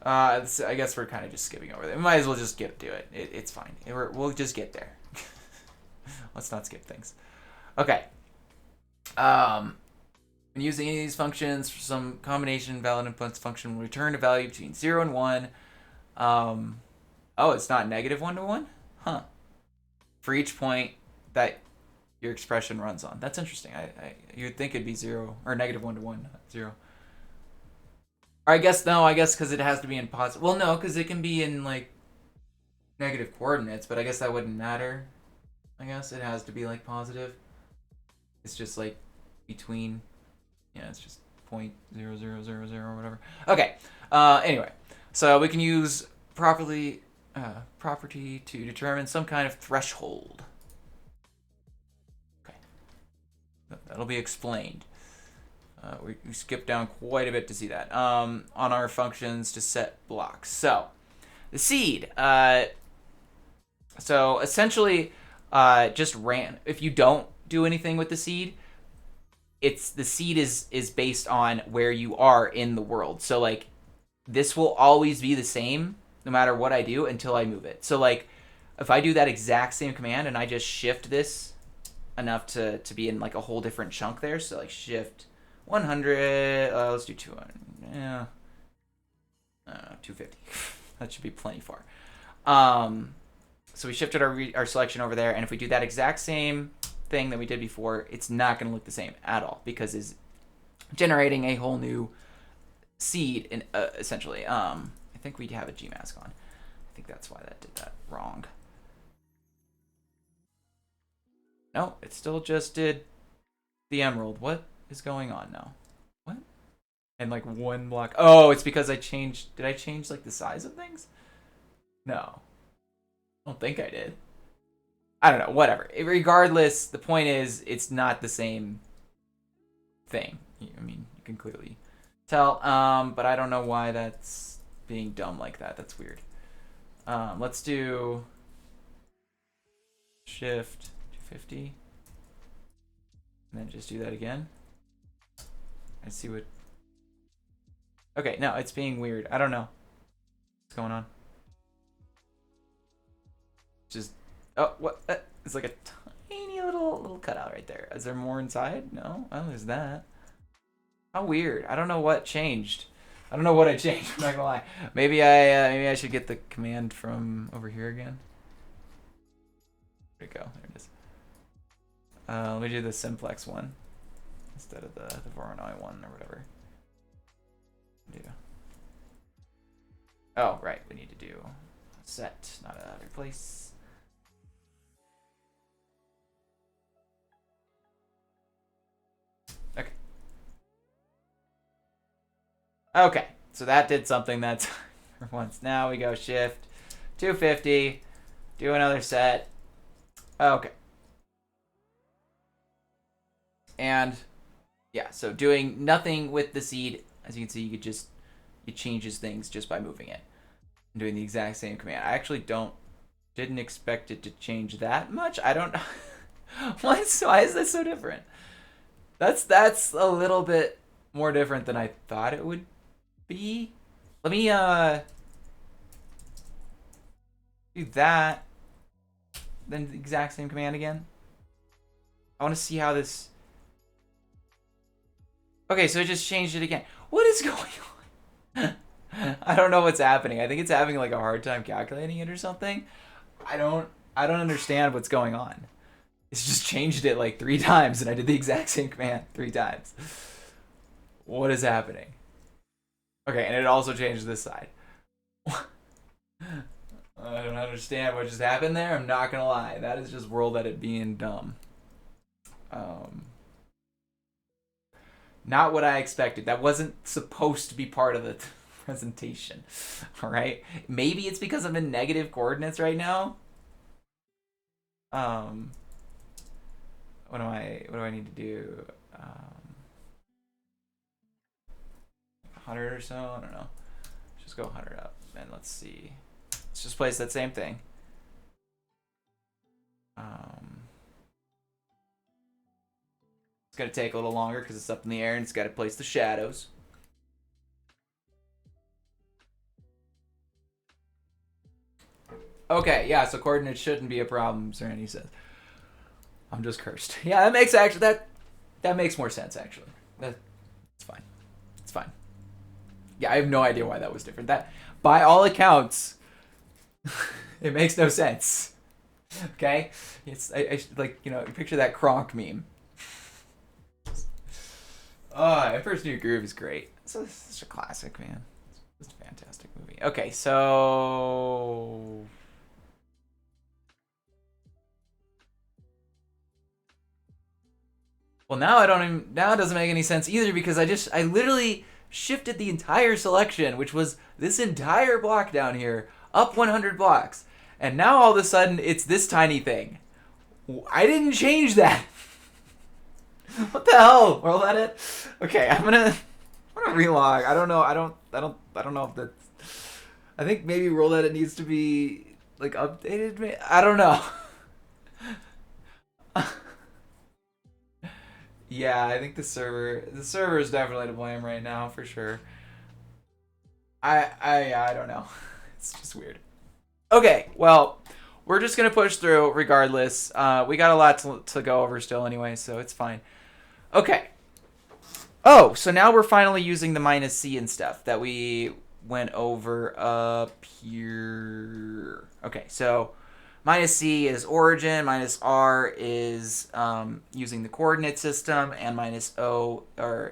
I guess we're kind of just skipping over that. We might as well just get to it. It's fine. We'll just get there. Let's not skip things. Okay. When using any of these functions for some combination valid inputs function will return a value between 0 and 1. Oh, it's not -1 to 1? Huh. For each point that your expression runs on. That's interesting. You'd think it'd be 0, or -1 to 1, not 0. Or I guess because it has to be in positive. Well, no, because it can be in, like, negative coordinates, but I guess that wouldn't matter. I guess it has to be, like, positive. It's just, like, between... Yeah, it's just 0.0000 or whatever. Okay. Anyway, so we can use properly property to determine some kind of threshold. Okay, that'll be explained. We skip down quite a bit to see that. On our functions to set blocks. So, the seed. So essentially, just ran. If you don't do anything with the seed, the seed is based on where you are in the world. So like, this will always be the same no matter what I do until I move it. So like, if I do that exact same command and I just shift this enough to be in like a whole different chunk there. So like shift 100. Let's do 200. Yeah. 250. That should be plenty far. So we shifted our selection over there, and if we do that exact same thing that we did before, it's not going to look the same at all because it's generating a whole new seed, in, essentially. I think we have a Gmask on. I think that's why that did that wrong. No, it still just did the emerald. What is going on now? What? And like one block. Oh, it's because I changed. Did I change like the size of things? No. I don't think I did. I don't know. Whatever. Regardless, the point is, it's not the same thing. I mean, you can clearly tell. But I don't know why that's being dumb like that. That's weird. Let's do shift 250. And then just do that again. And see what... Okay, no, it's being weird. I don't know what's going on. Just... Oh, what? It's like a tiny little cutout right there. Is there more inside? No? Oh, there's that. How weird. I don't know what changed. I don't know what I changed. I'm not gonna lie. Maybe I should get the command from over here again. There we go. There it is. Let me do the simplex one instead of the Voronoi one or whatever. Oh, right. We need to do set, not a replace. Okay. Okay. So that did something that's for once. Now we go shift 250, do another set. Okay. And yeah, so doing nothing with the seed, as you can see, it changes things just by moving it. I'm doing the exact same command. I actually didn't expect it to change that much. I don't know. Why is this so different? That's a little bit more different than I thought it would be. Let me do that. Then the exact same command again. I want to see how this... Okay, so it just changed it again. What is going on? I don't know what's happening. I think it's having like a hard time calculating it or something. I don't understand what's going on. It's just changed it like 3 times and I did the exact same command 3 times. What is happening? Okay, and it also changed this side. I don't understand what just happened there. I'm not gonna lie. That is just world edit being dumb. Not what I expected. That wasn't supposed to be part of the presentation. All right. Maybe it's because I'm in negative coordinates right now. What do I need to do? 100 or so. I don't know. Let's just go 100 up and let's see. Let's just place that same thing. It's going to take a little longer because it's up in the air and it's got to place the shadows. Okay, yeah, so coordinates shouldn't be a problem, Zeranny says. I'm just cursed. Yeah, that makes that makes more sense actually. It's fine. It's fine. Yeah, I have no idea why that was different. That, by all accounts, it makes no sense. Okay? I like, you know, picture that Kronk meme. Oh, Emperor's New Groove is great. It's such a classic, man. It's a fantastic movie. Okay, so... Well, now it doesn't make any sense either because I literally shifted the entire selection, which was this entire block down here, up 100 blocks. And now all of a sudden, it's this tiny thing. I didn't change that. What the hell? Roll at it? Okay, I'm gonna relog. I don't know. I don't know if that's... I think maybe roll at it needs to be like updated. I don't know. Yeah, I think the server is definitely to blame right now for sure. I don't know. It's just weird. Okay, well, we're just gonna push through regardless. We got a lot to go over still anyway, so it's fine. Okay. Oh, so now we're finally using the -C and stuff that we went over up here. Okay, so -C is origin, -R is using the coordinate system, and -O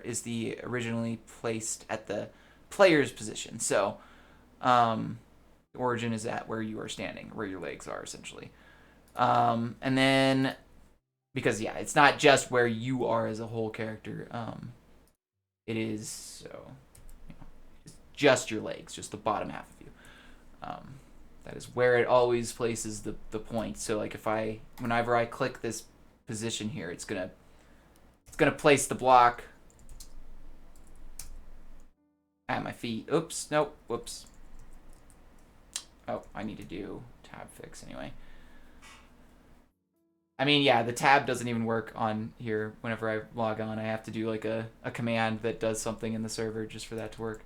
is the originally placed at the player's position. So origin is at where you are standing, where your legs are essentially. And then, because yeah, it's not just where you are as a whole character. It is so, it's just your legs, just the bottom half of you. That is where it always places the point. So like whenever I click this position here, it's gonna place the block at my feet. Oops, nope, whoops. Oh, I need to do tab fix anyway. I mean, yeah, the tab doesn't even work on here whenever I log on. I have to do like a command that does something in the server just for that to work.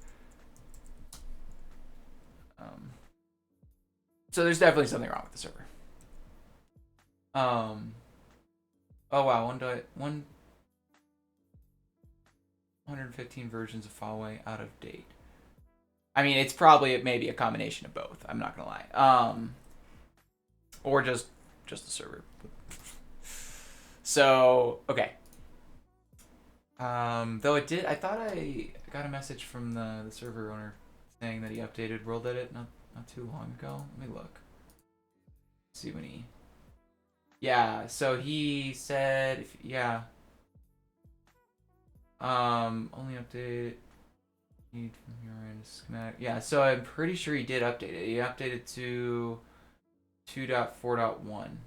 So there's definitely something wrong with the server. Oh wow, 115 versions of Huawei out of date. I mean, it's probably maybe a combination of both. I'm not gonna lie. Or just the server. So okay. Though it did, I thought I got a message from the server owner saying that he updated World Edit not too long ago. Let me look. See when he... Yeah, so he said, yeah. Only update need from your end schematic. Yeah, so I'm pretty sure he did update it. He updated to 2.4.1.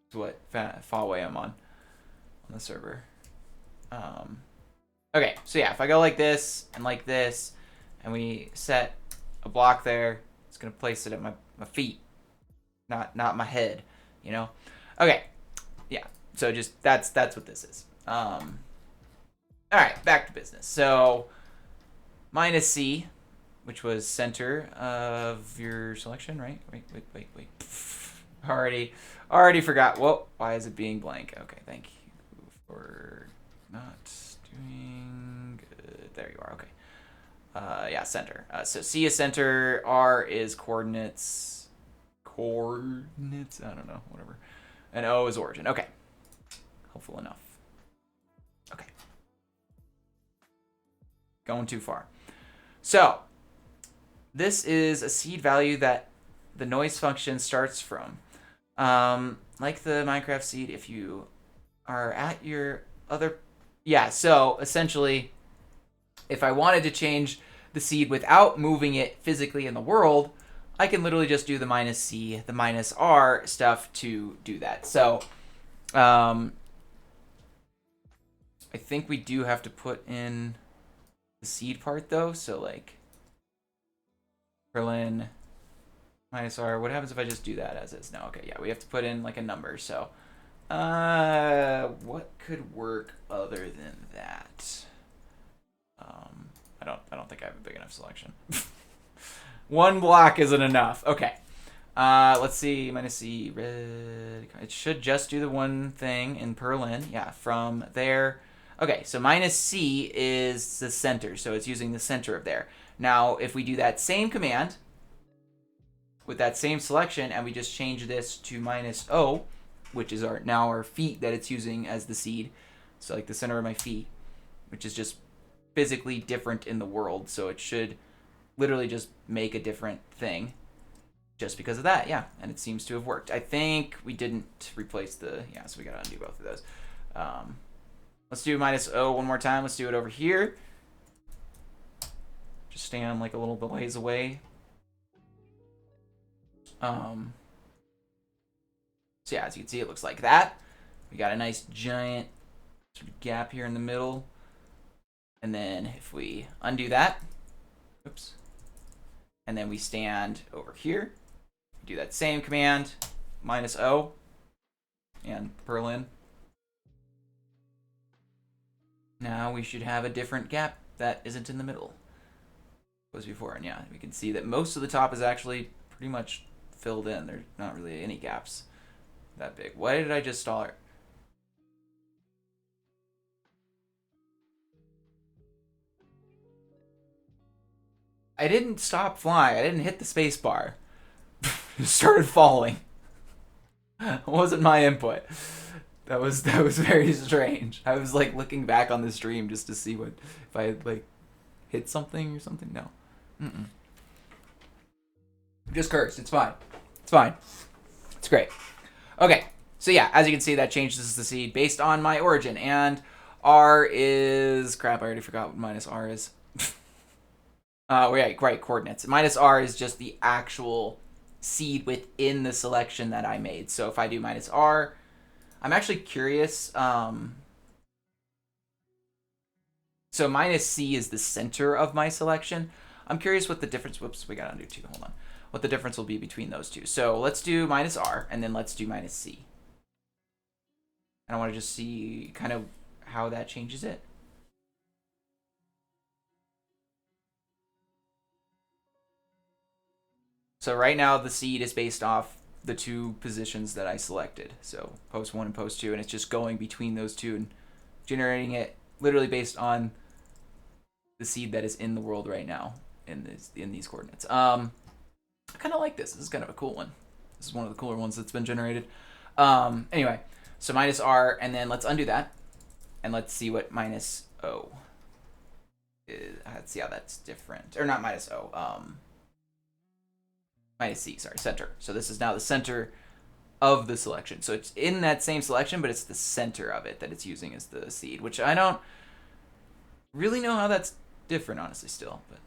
That's what Huawei I'm on the server. Okay, so yeah, if I go like this, and we set a block there, it's gonna place it at my feet, not my head, you know. Okay, yeah. So just that's what this is. All right, back to business. So -C, which was center of your selection, right? Wait. Already forgot. Whoa, why is it being blank? Okay, thank you for not doing good. There you are. Okay. Yeah, center. So C is center, R is coordinates. I don't know, whatever. And O is origin. Okay. Hopeful enough. Okay. Going too far. So, this is a seed value that the noise function starts from. Like the Minecraft seed, if you are at your other... Yeah, so essentially, if I wanted to change the seed without moving it physically in the world, I can literally just do the -C, the -R stuff to do that. So, I think we do have to put in the seed part though. So like, Berlin -R. What happens if I just do that as is? No, okay, yeah, we have to put in like a number. So, what could work other than that? I don't think I have a big enough selection. One block isn't enough. Okay. Let's see. -C, red. It should just do the one thing in Perlin. Yeah, from there. Okay, so -C is the center. So it's using the center of there. Now, if we do that same command with that same selection and we just change this to -O, which is our feet that it's using as the seed. So like the center of my feet, which is just physically different in the world. So it should literally just make a different thing just because of that. Yeah, and it seems to have worked. I think we didn't replace the... Yeah, so we gotta undo both of those. Let's do -O one more time. Let's do it over here. Just stand like a little bit ways away. Um, so yeah, as you can see, it looks like that. We got a nice giant sort of gap here in the middle. And then if we undo that, oops, and then we stand over here, do that same command, -O, and Berlin. Now we should have a different gap that isn't in the middle. Was before, and yeah, we can see that most of the top is actually pretty much filled in. There's not really any gaps that big. Why did I just start? I didn't stop flying. I didn't hit the space bar. It started falling. It wasn't my input. That was very strange. I was like looking back on the stream just to see what if I had like hit something or something. No. Mm-mm. Just cursed. It's fine. It's fine. It's great. Okay. So yeah, as you can see, that changes the seed based on my origin. And R is crap. I already forgot what -R is. Right, coordinates. -R is just the actual seed within the selection that I made. So if I do -R, I'm actually curious. So -C is the center of my selection. I'm curious what the difference. Whoops, we got to undo 2. Hold on. What the difference will be between those two. So let's do -R and then let's do -C. And I want to just see kind of how that changes it. So right now the seed is based off the 2 positions that I selected. So post 1 and post 2, and it's just going between those 2 and generating it literally based on the seed that is in the world right now in these coordinates. I kind of like this. This is kind of a cool one. This is one of the cooler ones that's been generated. Anyway, so -R, and then let's undo that, and let's see what -O is. Let's see how that's different. Or not -O. -C, sorry, center. So this is now the center of the selection. So it's in that same selection, but it's the center of it that it's using as the seed, which I don't really know how that's different, honestly, still. But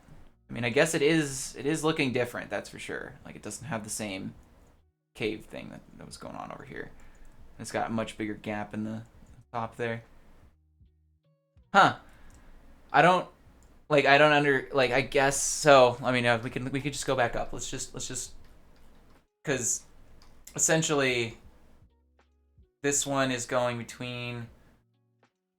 I mean, I guess it is looking different, that's for sure. Like, it doesn't have the same cave thing that was going on over here. It's got a much bigger gap in the top there. Huh. I don't I guess so. I mean, we could just go back up. Let's just because essentially this one is going between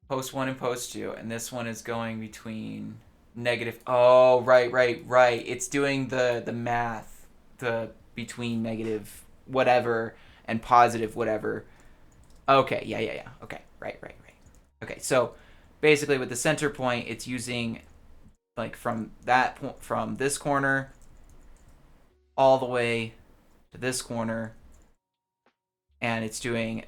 post 1 and post 2, and this one is going between negative. Oh, right. It's doing the math, the between negative whatever and positive whatever. Okay, yeah. Okay, right. Okay, so basically with the center point, it's using like from this corner all the way to this corner, and it's doing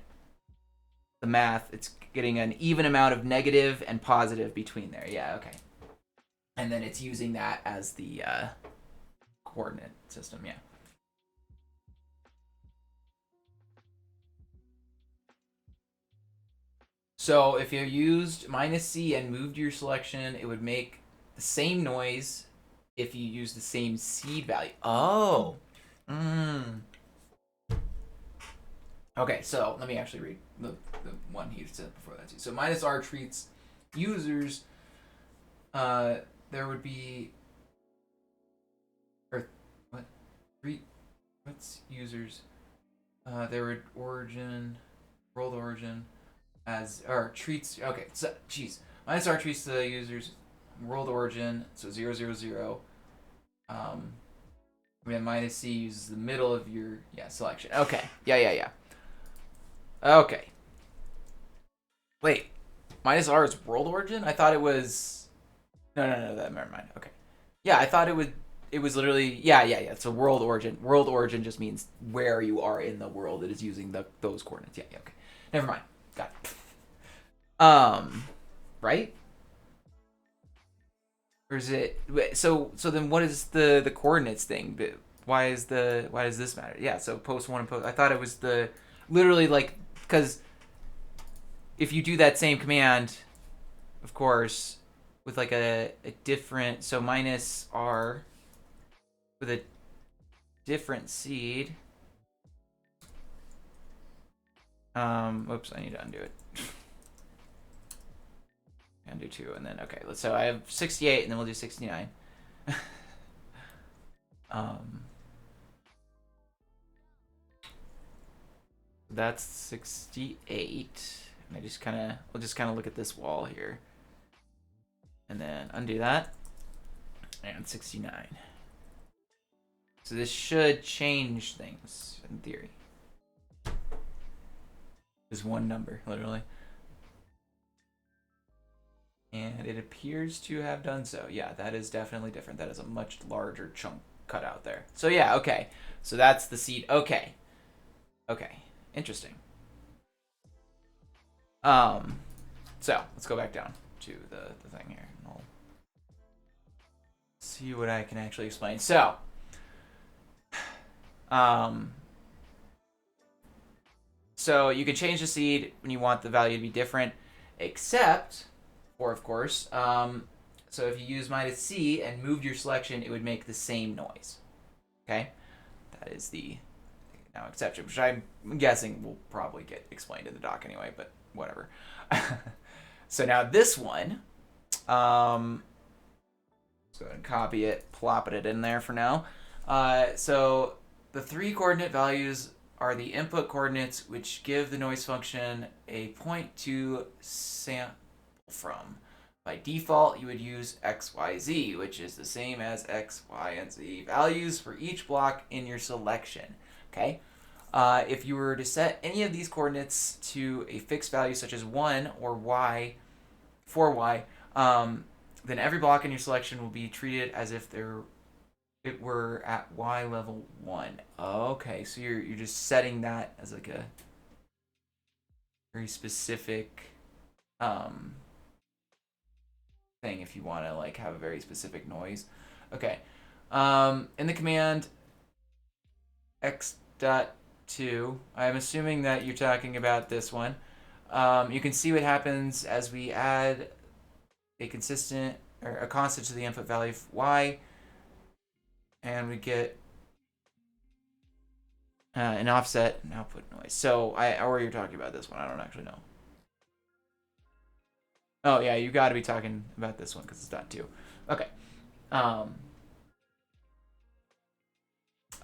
the math. It's getting an even amount of negative and positive between there. Yeah, okay. And then it's using that as the coordinate system. Yeah. So if you used -C and moved your selection, it would make the same noise if you use the same seed value. Oh. Okay, so let me actually read the one he said before that too. So -R treats users, there would be, or what? What's users? There would world origin as, or treats, okay, so, jeez. -R treats the users world origin, so 000. And -C uses the middle of your selection. Okay. Yeah. Okay. Wait. -R is world origin? I thought it was. No. Never mind. Okay. Yeah, I thought it was literally. Yeah. So world origin. World origin just means where you are in the world. It is using those coordinates. Yeah. Okay. Never mind. Got it. Right? Or is it so then what is the coordinates thing? Why does this matter? Yeah, so post 1 and post, I thought it was the literally like, because if you do that same command, of course, with like a different, so -R with a different seed. Oops, I need to undo it. Undo 2, and then, okay, so I have 68, and then we'll do 69. That's 68. And we'll just kind of look at this wall here. And then undo that. And 69. So this should change things, in theory. Is one number, literally. And it appears to have done so. Yeah, that is definitely different. That is a much larger chunk cut out there. So yeah, okay. So that's the seed. Okay. Okay. Interesting. So let's go back down to the thing here. And I'll see what I can actually explain. So, so you can change the seed when you want the value to be different, except, or of course, so if you use -C and moved your selection, it would make the same noise. Okay, that is the now exception, which I'm guessing will probably get explained in the doc anyway, but whatever. So now this one, let's go ahead and copy it, plop it in there for now. So the 3 coordinate values are the input coordinates, which give the noise function a point to sample from. By default, you would use x, y, z, which is the same as x, y, and z values for each block in your selection. Okay. If you were to set any of these coordinates to a fixed value, such as 1 or y, for y, then every block in your selection will be treated as if it were at y level 1. Okay, so you're just setting that as like a very specific thing if you want to like have a very specific noise. Okay. In the command x.2, I'm assuming that you're talking about this one. You can see what happens as we add a constant to the input value of y, and we get an offset and output noise. So or you're talking about this one. I don't actually know. Oh yeah, you got to be talking about this one because it's .2. Okay.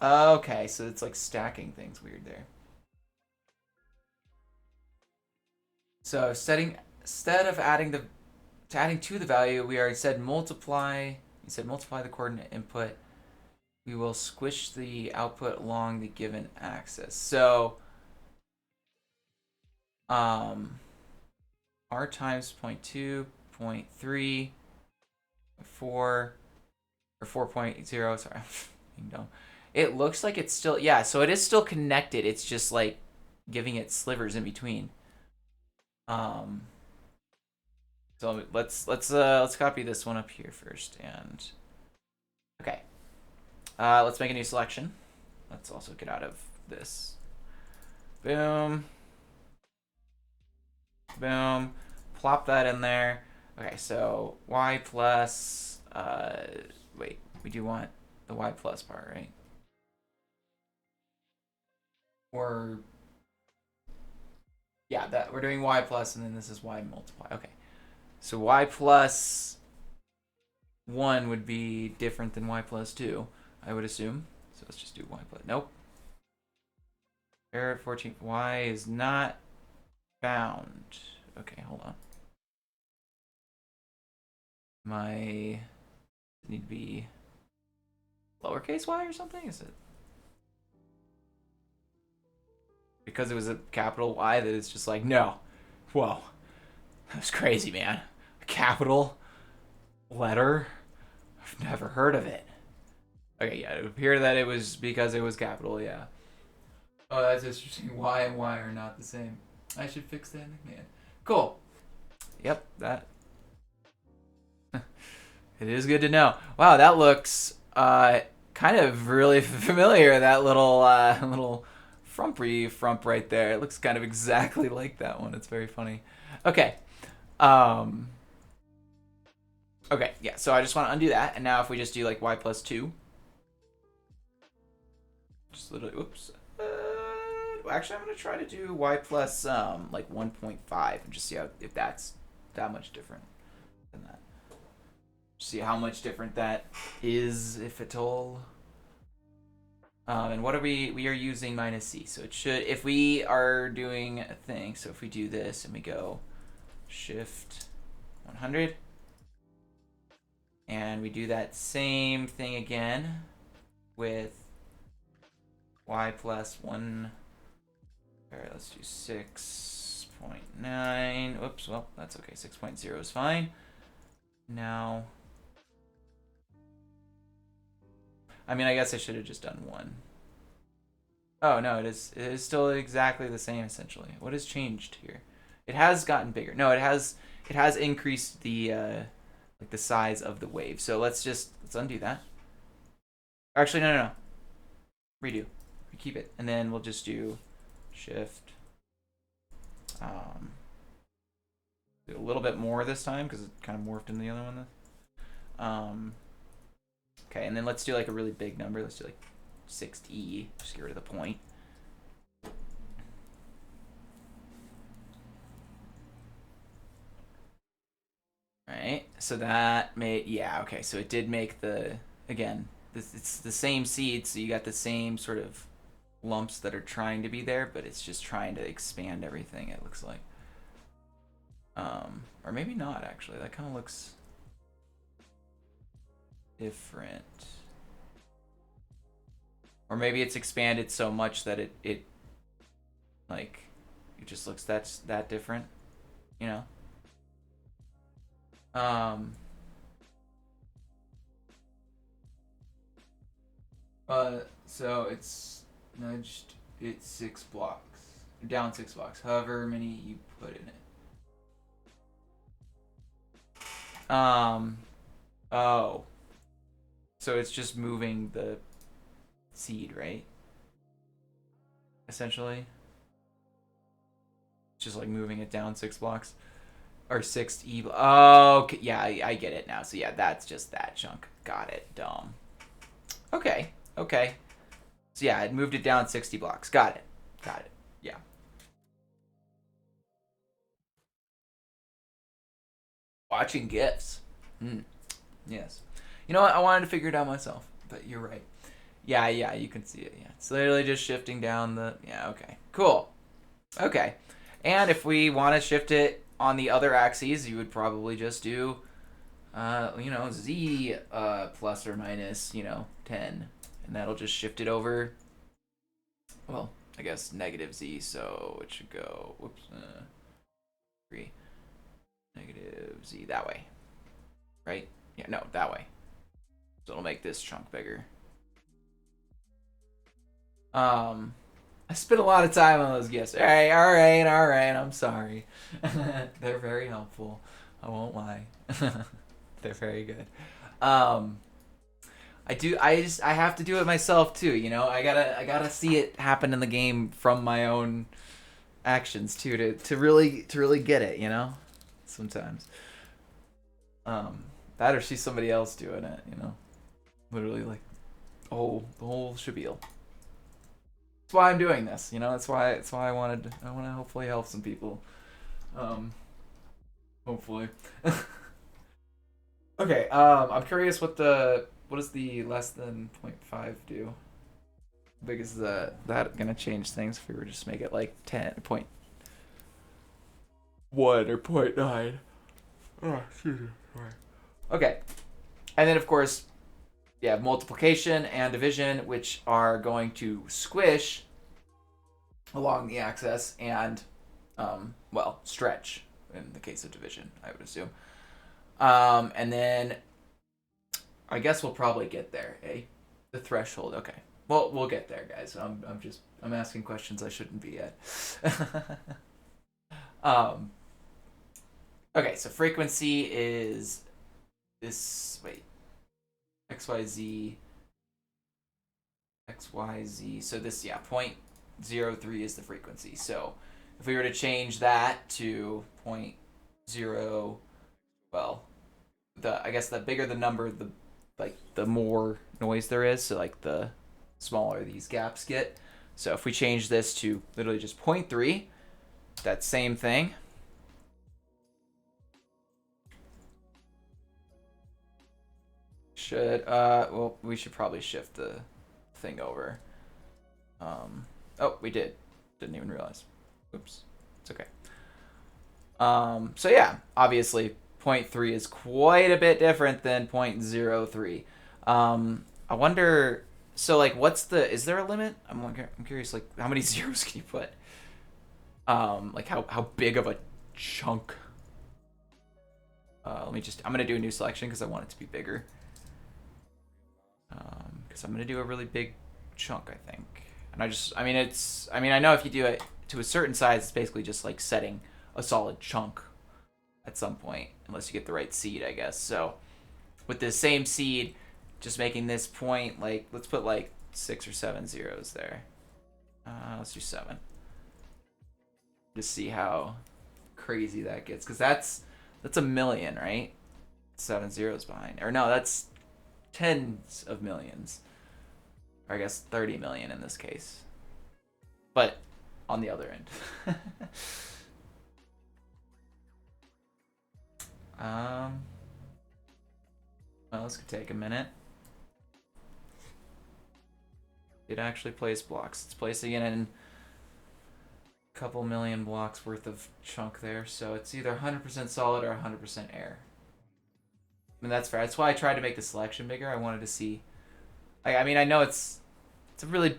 Okay, so it's like stacking things weird there. So instead of adding to the value, we are instead multiply the coordinate input. We will squish the output along the given axis. So r times 0.2, 0.3, 4, or 4.0, sorry, it looks like it's still, yeah, so it is still connected. It's just like giving it slivers in between. So let's copy this one up here first, and okay. Let's make a new selection. Let's also get out of this. Boom. Boom. Plop that in there. Okay, so y plus, wait, we do want the y plus part, right? Or, yeah, that we're doing y plus, and then this is y multiply. Okay, so y plus 1 would be different than y plus 2, I would assume. So let's just do y plus, nope. Error at 14, y is not found. Okay, hold on. My need to be lowercase y or something? Is it because it was a capital Y that it's just like, no, whoa, that's crazy, man. A capital letter? I've never heard of it. Okay, yeah, it appeared that it was because it was capital, yeah. Oh, that's interesting. Y and Y are not the same. I should fix that nickname. Cool. Yep, that. It is good to know. Wow, that looks kind of really familiar. That little frump right there. It looks kind of exactly like that one. It's very funny. Okay. Okay, yeah, so I just want to undo that. And now if we just do like y plus 2. Just literally, oops. Actually, I'm gonna try to do y plus like 1.5 and just see how, if that's that much different than that. See how much different that is, if at all. And what are we are using minus c, so it should, if we are doing a thing, so if we do this and we go shift 100 and we do that same thing again with y plus 1. All right, let's do 6.9. Oops, well, that's okay. 6.0 is fine. Now, I mean, I guess I should have just done 1. Oh, no, it is still exactly the same, essentially. What has changed here? It has gotten bigger. No, it has increased the like the size of the wave. So let's undo that. Actually, no. Redo. We keep it, and then we'll just do shift. Do a little bit more this time because it kind of morphed into the other one. Okay, and then let's do like a really big number. Let's do like 60. Just get rid of the point. All right, so that made, yeah, okay, so it did make the, again, it's the same seed, so you got the same sort of lumps that are trying to be there, but it's just trying to expand everything, it looks like. Or maybe not, actually. That kind of looks different. Or maybe it's expanded so much that it like, it just looks that different, you know? So it's nudged it 6 blocks. Down 6 blocks, however many you put in it. Oh. So it's just moving the seed, right? Essentially. Just like moving it down 6 blocks. Or 6 E. Oh, okay. Yeah, I get it now. So yeah, that's just that chunk. Got it. Dumb. Okay. Okay. So yeah, it moved it down 60 blocks. Got it. Got it. Yeah. Watching GIFs. Yes. You know what? I wanted to figure it out myself, but you're right. Yeah, you can see it. Yeah. It's literally just shifting down the, yeah, okay. Cool. Okay. And if we want to shift it on the other axes, you would probably just do, z plus or minus, 10. And that'll just shift it over, well, I guess negative z, so it should go, whoops, 3, negative z, that way. Right? Yeah, no, that way. So it'll make this chunk bigger. I spent a lot of time on those gifts. All right. I'm sorry. They're very helpful. I won't lie. They're very good. I have to do it myself too, I gotta see it happen in the game from my own actions too, to really get it, sometimes. That or see somebody else doing it, literally like the whole spiel. That's why I'm doing this, that's why I want to hopefully help some people. Hopefully. Okay, I'm curious what does the less than 0.5 do? How big is that gonna change things if we were just make it like 10.1 or 0.9? Oh, excuse me. Sorry. Okay. And then of course, you have multiplication and division, which are going to squish along the axis and, well, stretch in the case of division, I would assume. And then I guess we'll probably get there, eh? The threshold, okay. Well, we'll get there, guys. I'm asking questions I shouldn't be at. Okay, so frequency is this, wait, XYZ. So this, yeah, 0.03 is the frequency. So if we were to change that to 0.0, well, I guess the bigger the number, the more noise there is. So like the smaller these gaps get. So if we change this to literally just 0.3, that same thing. Well, we should probably shift the thing over. Oh, we did. Didn't even realize. Oops. It's okay. So yeah, obviously 0.3 is quite a bit different than 0.03. I wonder, so like is there a limit? I'm curious, like how many zeros can you put? Like how big of a chunk? I'm gonna do a new selection because I want it to be bigger. Because I'm gonna do a really big chunk, I think. And I know if you do it to a certain size, it's basically just like setting a solid chunk at some point, unless you get the right seed, I guess. So with the same seed, just making this point, like, let's put like 6 or 7 zeros there. Let's do 7. Just see how crazy that gets, because that's a million, right? 7 zeros behind, or no, that's tens of millions, or I guess 30 million in this case, but on the other end. Well, this could take a minute. It actually place blocks. It's placing it in a couple million blocks worth of chunk there, so it's either 100% solid or 100% air. I mean, that's fair. That's why I tried to make the selection bigger. I wanted to see. I mean, I know it's a really,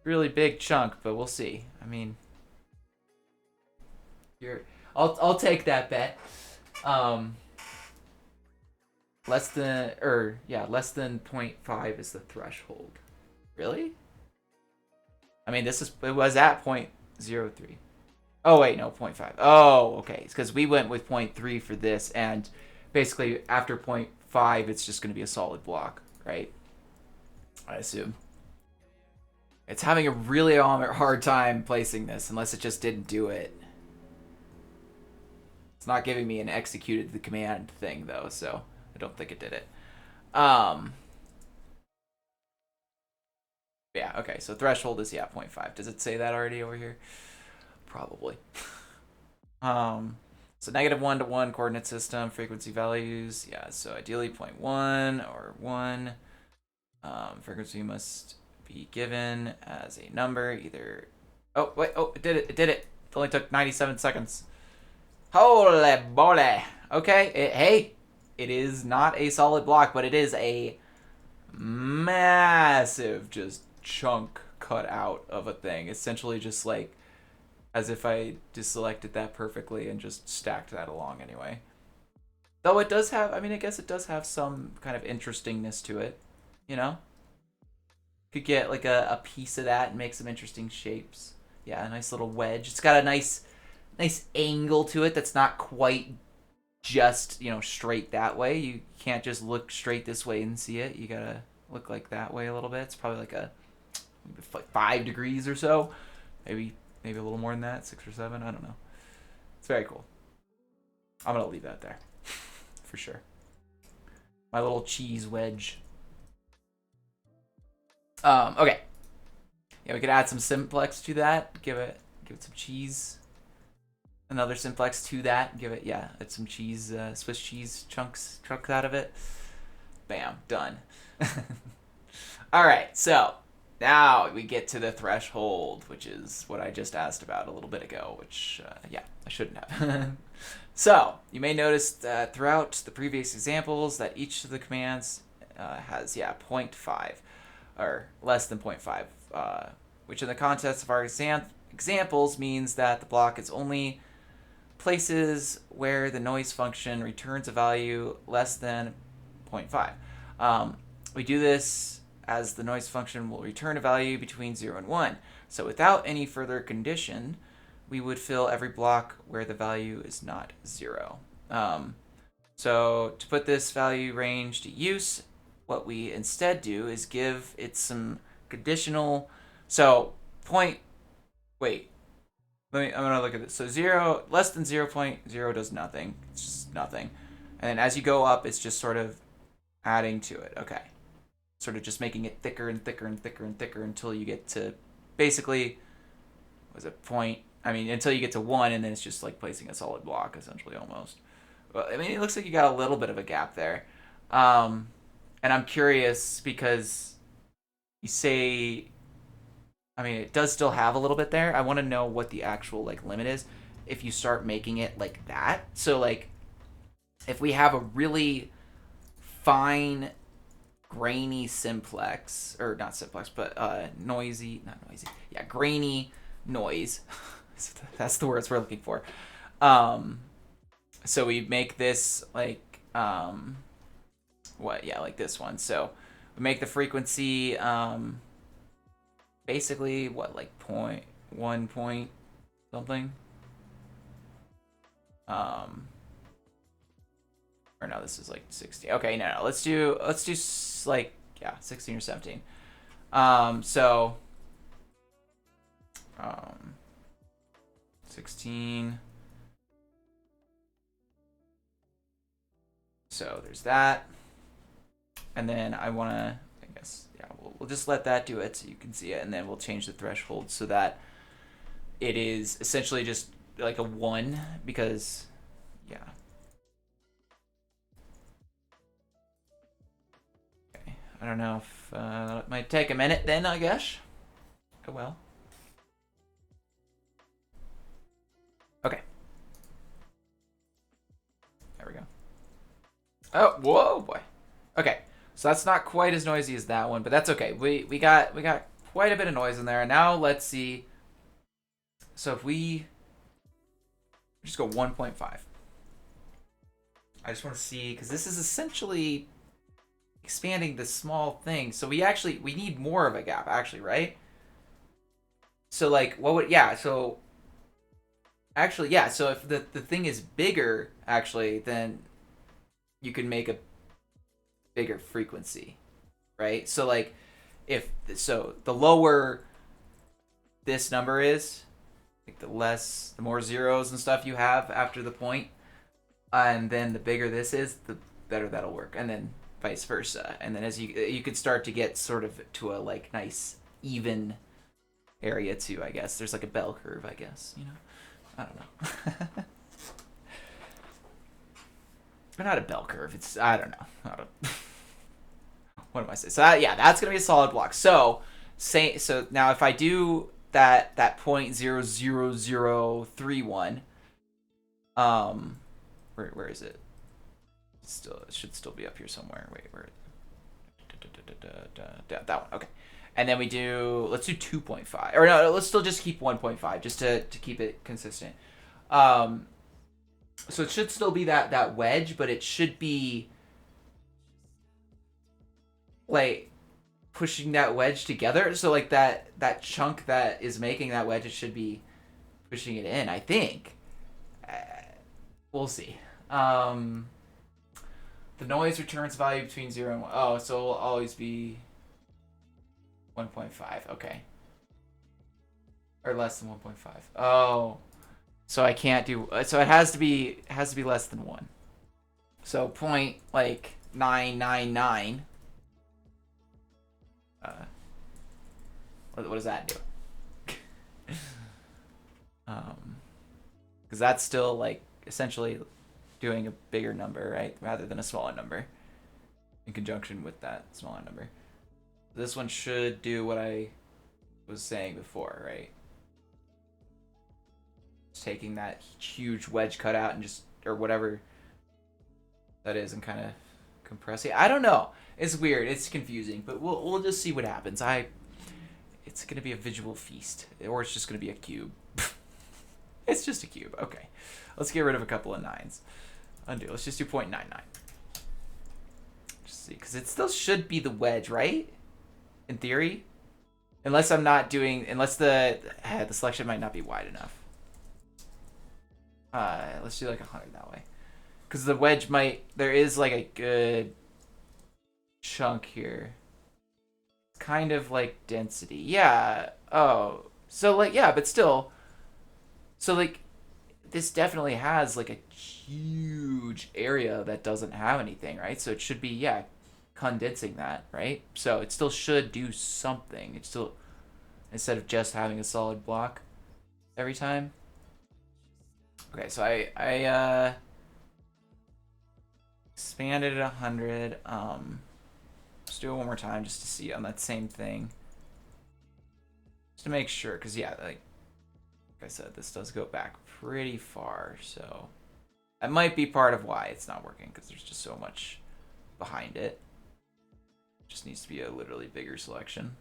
really big chunk, but we'll see. I mean, I'll take that bet. Less than 0.5 is the threshold. Really? I mean, it was at 0.03. Oh wait, no, 0.5. Oh, okay. It's because we went with 0.3 for this, and basically after 0.5, it's just going to be a solid block, right? I assume. It's having a really hard time placing this, unless it just didn't do it. It's not giving me an executed the command thing, though, so I don't think it did it. Yeah, okay, so threshold is, 0.5. Does it say that already over here? Probably. So -1 to 1 coordinate system, frequency values. Yeah, so ideally 0.1 or 1. Frequency must be given as a number, either... Oh, wait, it did it. It only took 97 seconds. Holy moly. Okay, hey, it is not a solid block, but it is a massive just chunk cut out of a thing. Essentially just like as if I just selected that perfectly and just stacked that along anyway. Though it does have, I mean, I guess it does have some kind of interestingness to it, you know? Could get like a piece of that and make some interesting shapes. Yeah, a nice little wedge. It's got a nice angle to it that's not quite just, straight that way. You can't just look straight this way and see it. You gotta look like that way a little bit. It's probably like 5 degrees or so. Maybe a little more than that, 6 or 7. I don't know. It's very cool. I'm gonna leave that there for sure. My little cheese wedge. Okay. Yeah, we could add some simplex to that. Give it some cheese. Another simplex to that. Give it, add some cheese, Swiss cheese chunks out of it. Bam, done. All right, so now we get to the threshold, which is what I just asked about a little bit ago, which, I shouldn't have. So, you may notice that throughout the previous examples that each of the commands has, 0.5, or less than 0.5, which in the context of our examples means that the block is only places where the noise function returns a value less than 0.5. We do this as the noise function will return a value between 0 and 1. So without any further condition, we would fill every block where the value is not 0. So to put this value range to use, what we instead do is give it some conditional... So, I'm going to look at this. So less than 0.0 does nothing. It's just nothing. And then as you go up, it's just sort of adding to it. Okay. sort of just making it thicker and thicker and thicker and thicker until you get to basically, was it point? I mean, until you get to 1, and then it's just like placing a solid block, essentially, almost. Well, I mean, it looks like you got a little bit of a gap there. And I'm curious because you say, I mean, it does still have a little bit there. I want to know what the actual like limit is if you start making it like that. So like, if we have a really fine, grainy simplex, or not simplex, but noisy, not noisy, yeah, grainy noise. That's the words we're looking for. So we make this like what? Yeah, like this one. So we make the frequency basically what, like 0.1 point something. Or no, this is like 16. Okay, no, let's do like, yeah, 16 or 17. So 16. So there's that. And then I want to, I guess, yeah, we'll just let that do it so you can see it. And then we'll change the threshold so that it is essentially just like a 1 because, yeah. Okay, I don't know if it might take a minute then, I guess. Oh well. Okay. There we go. Oh, whoa, boy. Okay, so that's not quite as noisy as that one, but that's okay. We got quite a bit of noise in there. And now let's see. So if we just go 1.5. I just want to see, because this is essentially expanding this small thing. So we need more of a gap, actually, right? So like, what would, yeah, so actually, yeah, so if the thing is bigger, actually, then you can make a bigger frequency, right? So like, so the lower this number is, like the more zeros and stuff you have after the point, and then the bigger this is, the better that'll work, and then vice versa. And then as you could start to get sort of to a like nice even area too, I guess. There's like a bell curve, I guess, you know. I don't know. But not a bell curve. It's, I don't know. What am I saying? So yeah, that's gonna be a solid block. So now if I do that 0.00031, where is it? It should still be up here somewhere. Wait, where? That one. Okay. And then let's do 2.5. Or no, let's still just keep 1.5 just to keep it consistent. So it should still be that wedge, but it should be like pushing that wedge together. So like that chunk that is making that wedge, it should be pushing it in, I think. We'll see. The noise returns value between 0 and 1. Oh, so it'll always be 1.5. Okay. Or less than 1.5. Oh. So I can't do, so it has to be less than 1. So point like 999. What does that do? Because that's still like essentially doing a bigger number, right, rather than a smaller number in conjunction with that smaller number. This one should do what I was saying before, right? Just taking that huge wedge cutout and just, or whatever that is, and kind of compressing. I don't know. It's weird. It's confusing, but we'll just see what happens. It's gonna be a visual feast, or it's just gonna be a cube. It's just a cube. Okay, let's get rid of a couple of 9s. Undo. Let's just do 0.99. Just see, because it still should be the wedge, right? In theory, unless I'm not doing, unless the selection might not be wide enough. Let's do like 100 that way, because the wedge there is like a good chunk here. Kind of like density. Yeah. Oh, so like, yeah, but still, so like this definitely has like a huge area that doesn't have anything, right? So it should be, yeah, condensing that, right? So it still should do something. It still, instead of just having a solid block every time. Okay, so I expanded it 100. Let's do it one more time just to see on that same thing. Just to make sure, because yeah, like I said, this does go back pretty far, so that might be part of why it's not working, because there's just so much behind it. Just needs to be a literally bigger selection.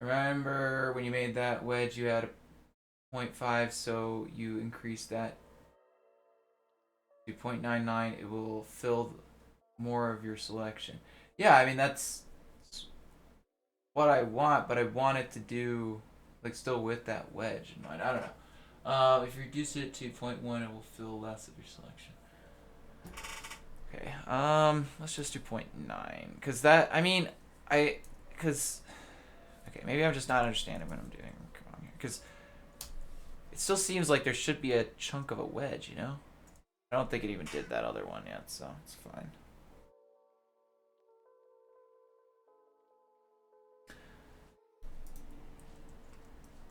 Remember when you made that wedge, you had a 0.5, so you increase that to 0.99. It will fill more of your selection. Yeah, I mean, that's what I want, but I want it to do, like, still with that wedge in mind. I don't know. If you reduce it to 0.1, it will fill less of your selection. Okay, let's just do 0.9. Because that, I mean, okay, maybe I'm just not understanding what I'm doing. Because it still seems like there should be a chunk of a wedge, you know? I don't think it even did that other one yet, so it's fine.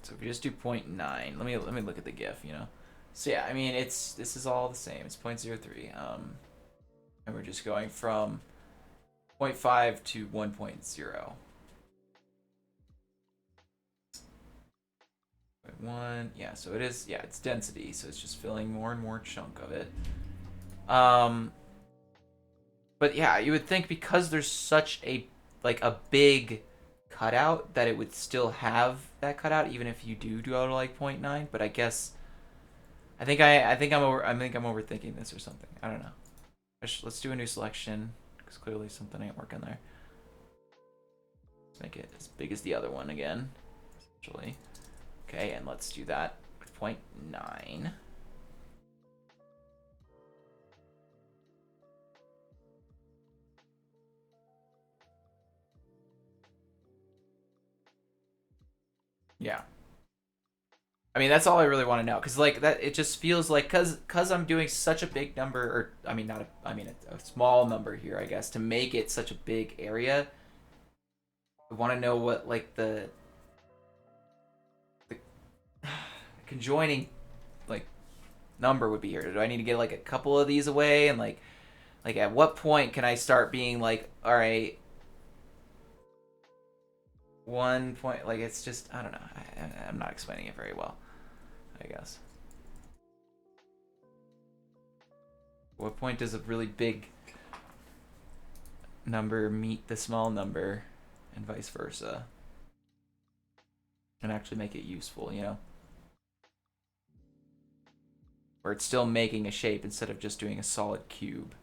So if we just do 0.9, let me look at the GIF, you know? So yeah, I mean, this is all the same. It's 0.03. And we're just going from 0.5 to 1.0. 0.1, yeah, so it is, yeah, it's density, so it's just filling more and more chunk of it. But yeah, you would think because there's such a big cutout that it would still have that cutout even if you do go to like 0.9, but I guess I think I'm overthinking this or something. I don't know. Let's do a new selection because clearly something ain't working there. Let's make it as big as the other one again, essentially. Okay, and let's do that with 0.9. Yeah. I mean, that's all I really want to know, because like that, it just feels like because I'm doing such a big number, or I mean not a, I mean a small number here, I guess, to make it such a big area. I want to know what like the conjoining like number would be here. Do I need to get like a couple of these away, and like at what point can I start being like, all right, 1 point, like it's just, I don't know. I'm not explaining it very well, I guess. What point does a really big number meet the small number and vice versa and actually make it useful, you know? Where it's still making a shape instead of just doing a solid cube.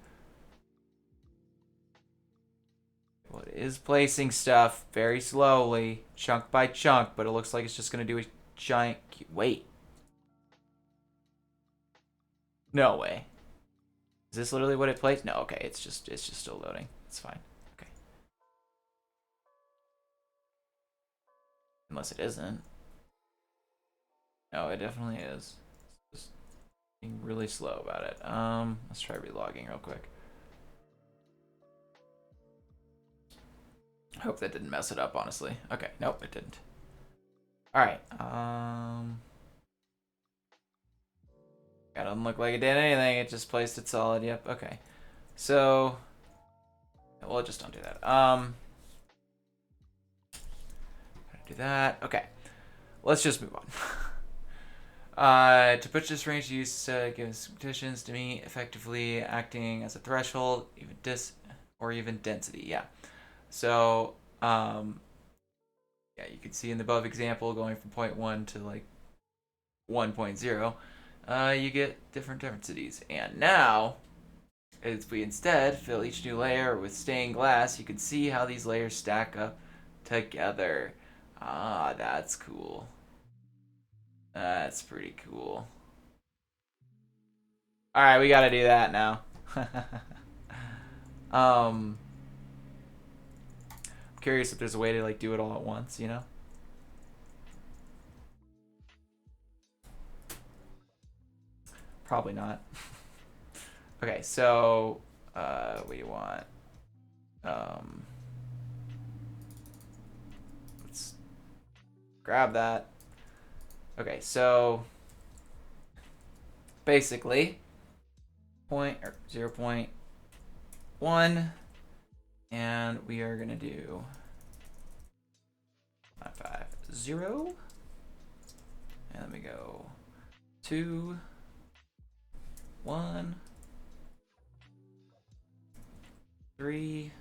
Well, it is placing stuff very slowly, chunk by chunk, but it looks like it's just going to do a giant cube. Wait. No way. Is this literally what it plays? No, okay, it's just still loading. It's fine. Okay. Unless it isn't. No, it definitely is. It's just being really slow about it. Let's try relogging real quick. I hope that didn't mess it up, honestly. Okay, nope, it didn't. Alright, that doesn't look like it did anything. It just placed it solid. Yep, okay. So, well, just don't do that. Do that. Okay. Let's just move on. To push this range use gives conditions to me effectively acting as a threshold, even density. Yeah. So, yeah, you can see in the above example going from 0.1 to like 1.0, you get different densities. And now, if we instead fill each new layer with stained glass, you can see how these layers stack up together. Ah, that's cool. That's pretty cool. Alright, we gotta do that now. I'm curious if there's a way to like do it all at once, you know? Probably not. Okay, so what do you want? Let's grab that. Okay, so basically 0.1, and we are gonna do 0.50, and then we go 2, 1, 3,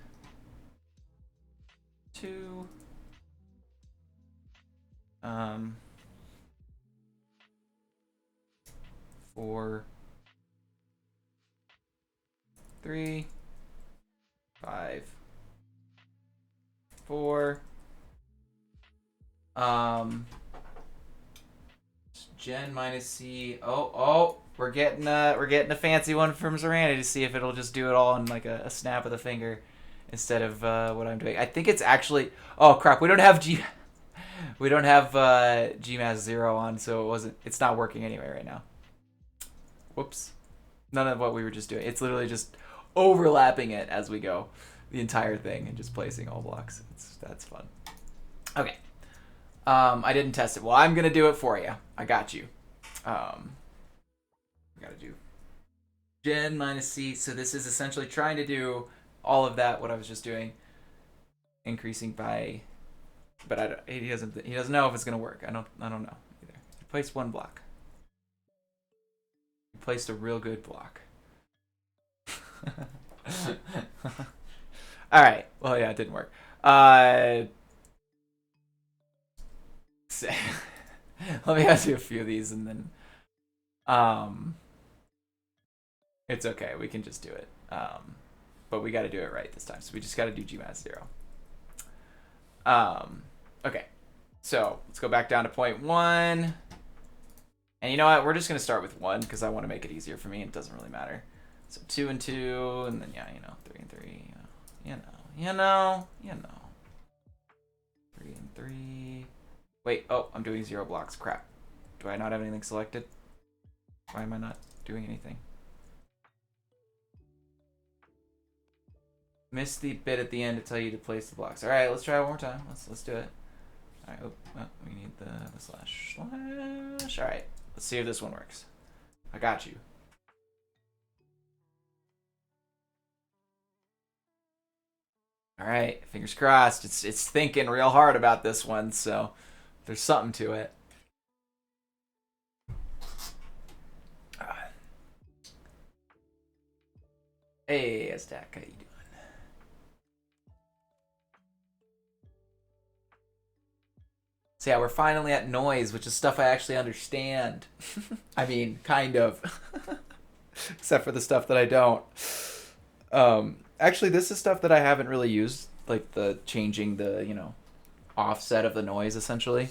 2, 4, 3, 5, 4. Gen minus C. Oh, we're getting a fancy one from Zeranny to see if it'll just do it all in like a snap of the finger instead of what I'm doing. I think it's actually. Oh crap! We don't have GMAS 0 on, so it's not working anyway right now. Whoops. None of what we were just doing. It's literally just overlapping it as we go, the entire thing, and just placing all blocks. That's fun. Okay. I didn't test it. Well, I'm gonna do it for you. I got you. We gotta do Gen minus C. So this is essentially trying to do all of that. What I was just doing, increasing by. But he doesn't know if it's gonna work. I don't know either. He placed one block. He placed a real good block. All right. Well, yeah, it didn't work. Let me ask you a few of these, and then it's okay. We can just do it. But we got to do it right this time. So we just got to do GMAS 0. Okay. So let's go back down to 0.1. And you know what? We're just going to start with 1 because I want to make it easier for me. It doesn't really matter. So 2 and 2, and then, 3 and 3. You know. 3 and 3. Wait, I'm doing 0 blocks. Crap. Do I not have anything selected? Why am I not doing anything? Missed the bit at the end to tell you to place the blocks. All right, let's try it one more time. Let's do it. All right, we need the slash. All right, let's see if this one works. I got you. All right, fingers crossed. It's thinking real hard about this one, so there's something to it. Hey, Aztec, how you doing? So yeah, we're finally at noise, which is stuff I actually understand. I mean, kind of. Except for the stuff that I don't. Actually, this is stuff that I haven't really used, like the changing the, offset of the noise, essentially.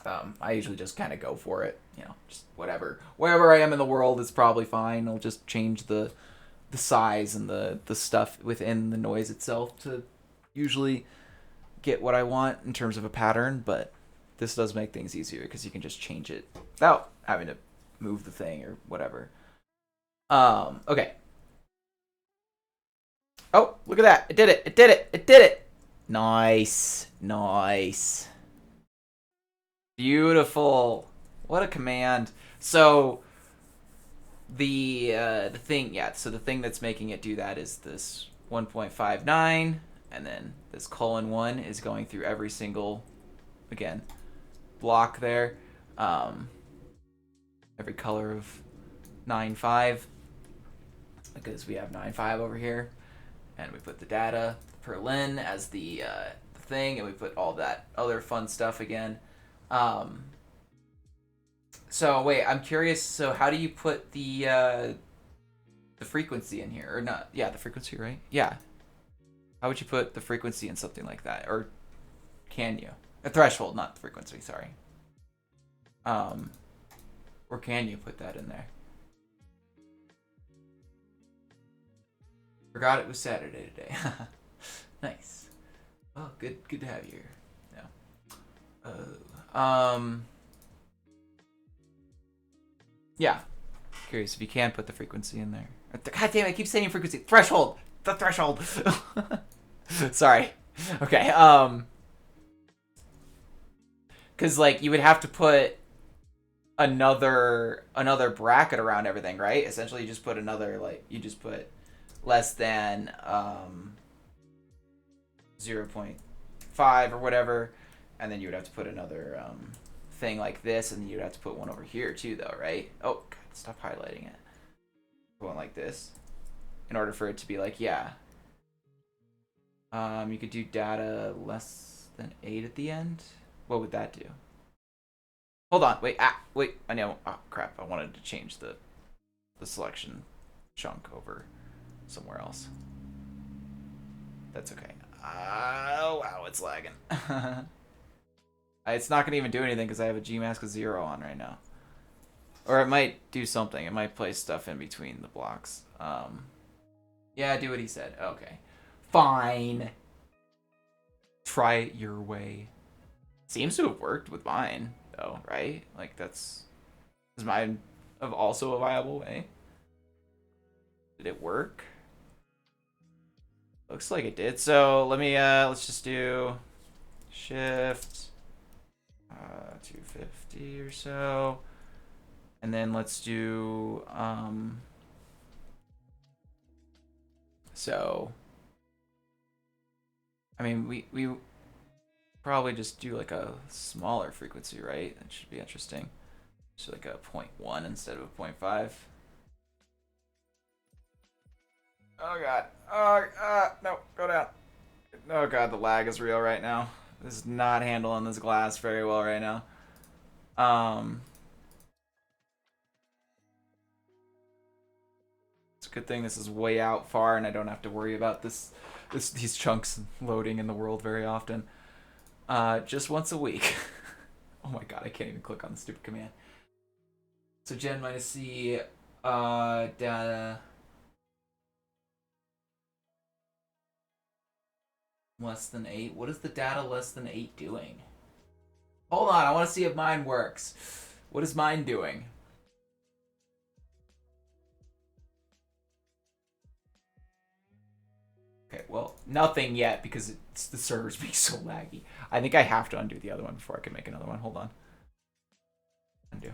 I usually just kind of go for it, just whatever. Wherever I am in the world is probably fine. I'll just change the size and the stuff within the noise itself to usually get what I want in terms of a pattern, but this does make things easier because you can just change it without having to move the thing or whatever. Okay. Oh, look at that. It did it. It did it. It did it. Nice. Nice. Beautiful. What a command. So the thing, so the thing that's making it do that is this 1.59, and then this :1 is going through every single, again, block there. Every color of 9.5, because we have 9.5 over here, and we put the data per lin as the thing, and we put all that other fun stuff again. So wait, I'm curious. So how do you put the frequency in here, or not? Yeah, the frequency, right? Yeah. How would you put the frequency in something like that, or can you? A threshold, not the frequency. Sorry. Or can you put that in there? Forgot it was Saturday today. Nice. Oh, good to have you here. Yeah. Yeah. Curious if you can put the frequency in there. God damn it, I keep saying frequency. Threshold! The threshold! Sorry. Okay, because, like, you would have to put another bracket around everything, right? Essentially, you just put another, like, you just put less than 0.5 or whatever, and then you would have to put another thing like this, and you'd have to put one over here too, though, right? Oh, God, stop highlighting it. One like this, in order for it to be like, yeah. You could do data less than 8 at the end. What would that do? Hold on, wait, I know. Oh crap, I wanted to change the selection chunk over somewhere else. That's okay. Oh wow, it's lagging. It's not gonna even do anything because I have a Gmask of 0 on right now. Or it might do something. It might place stuff in between the blocks. Yeah, do what he said. Okay. Fine. Try it your way. Seems to have worked with mine, though, right? Like, is mine also a viable way? Did it work? Looks like it did. So let me, let's just do shift 250 or so. And then let's do, so, I mean, we probably just do like a smaller frequency, right? That should be interesting. So like a 0.1 instead of a 0.5. Oh god. Oh, no, go down. Oh god, the lag is real right now. This is not handling this glass very well right now. It's a good thing this is way out far and I don't have to worry about these chunks loading in the world very often. Just once a week. Oh my god, I can't even click on the stupid command. So gen minus c data less than 8. What is the data less than 8 doing? Hold on, I want to see if mine works. What is mine doing? Okay, well, nothing yet because the server's being so laggy. I think I have to undo the other one before I can make another one. Hold on. Undo.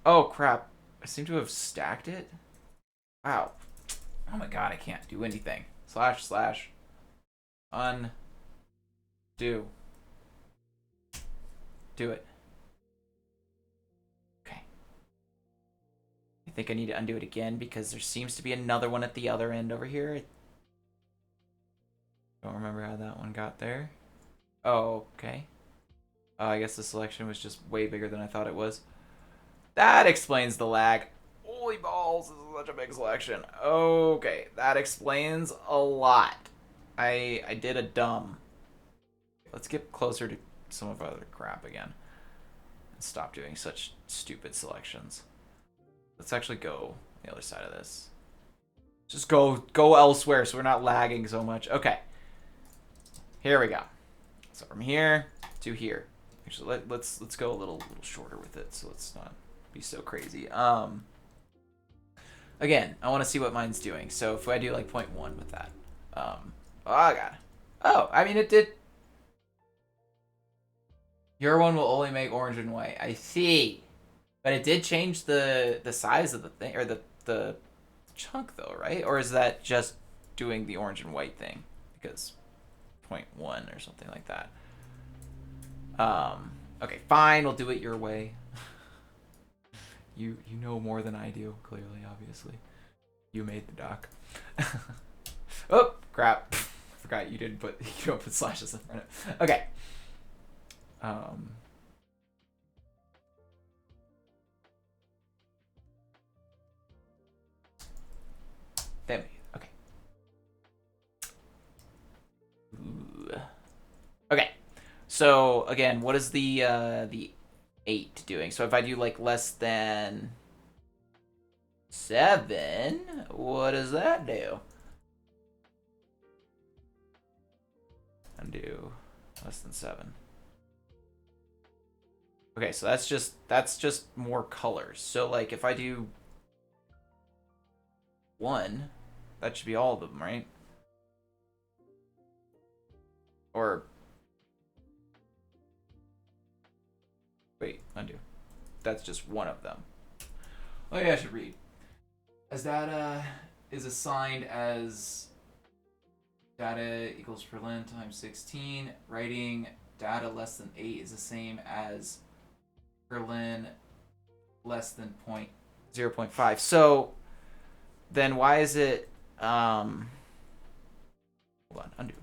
Oh, crap. I seem to have stacked it. Wow. Oh my god, I can't do anything. // undo. Do it. Okay. I think I need to undo it again because there seems to be another one at the other end over here. I don't remember how that one got there. Oh, okay. I guess the selection was just way bigger than I thought it was. That explains the lag. Holy balls, this is such a big selection. Okay, that explains a lot. I did a dumb. Let's get closer to some of our other crap again. And stop doing such stupid selections. Let's actually go the other side of this. Just go elsewhere so we're not lagging so much. Okay. Here we go. So from here to here. Actually, let's go a little shorter with it, so let's not be so crazy. Again, I want to see what mine's doing. So if I do like 0.1 with that, oh god, oh, I mean it did. Your one will only make orange and white. I see, but it did change the size of the thing or the chunk though, right? Or is that just doing the orange and white thing because 0.1 or something like that? Okay, fine, we'll do it your way. You know more than I do, clearly, obviously. You made the doc. Oh, crap. Forgot you don't put slashes in front of it. Okay. There we go. Okay. Ooh. Okay. So again, what is the 8 doing? So if I do like less than 7, what does that do? Undo less than 7. Okay, so that's just more colors. So like if I do 1. That should be all of them, right? Or... Wait, undo. That's just one of them. Oh yeah, I should read. As data is assigned as data equals perlen times 16, writing data less than 8 is the same as perlen less than 0.5. So then why is it hold on, undo.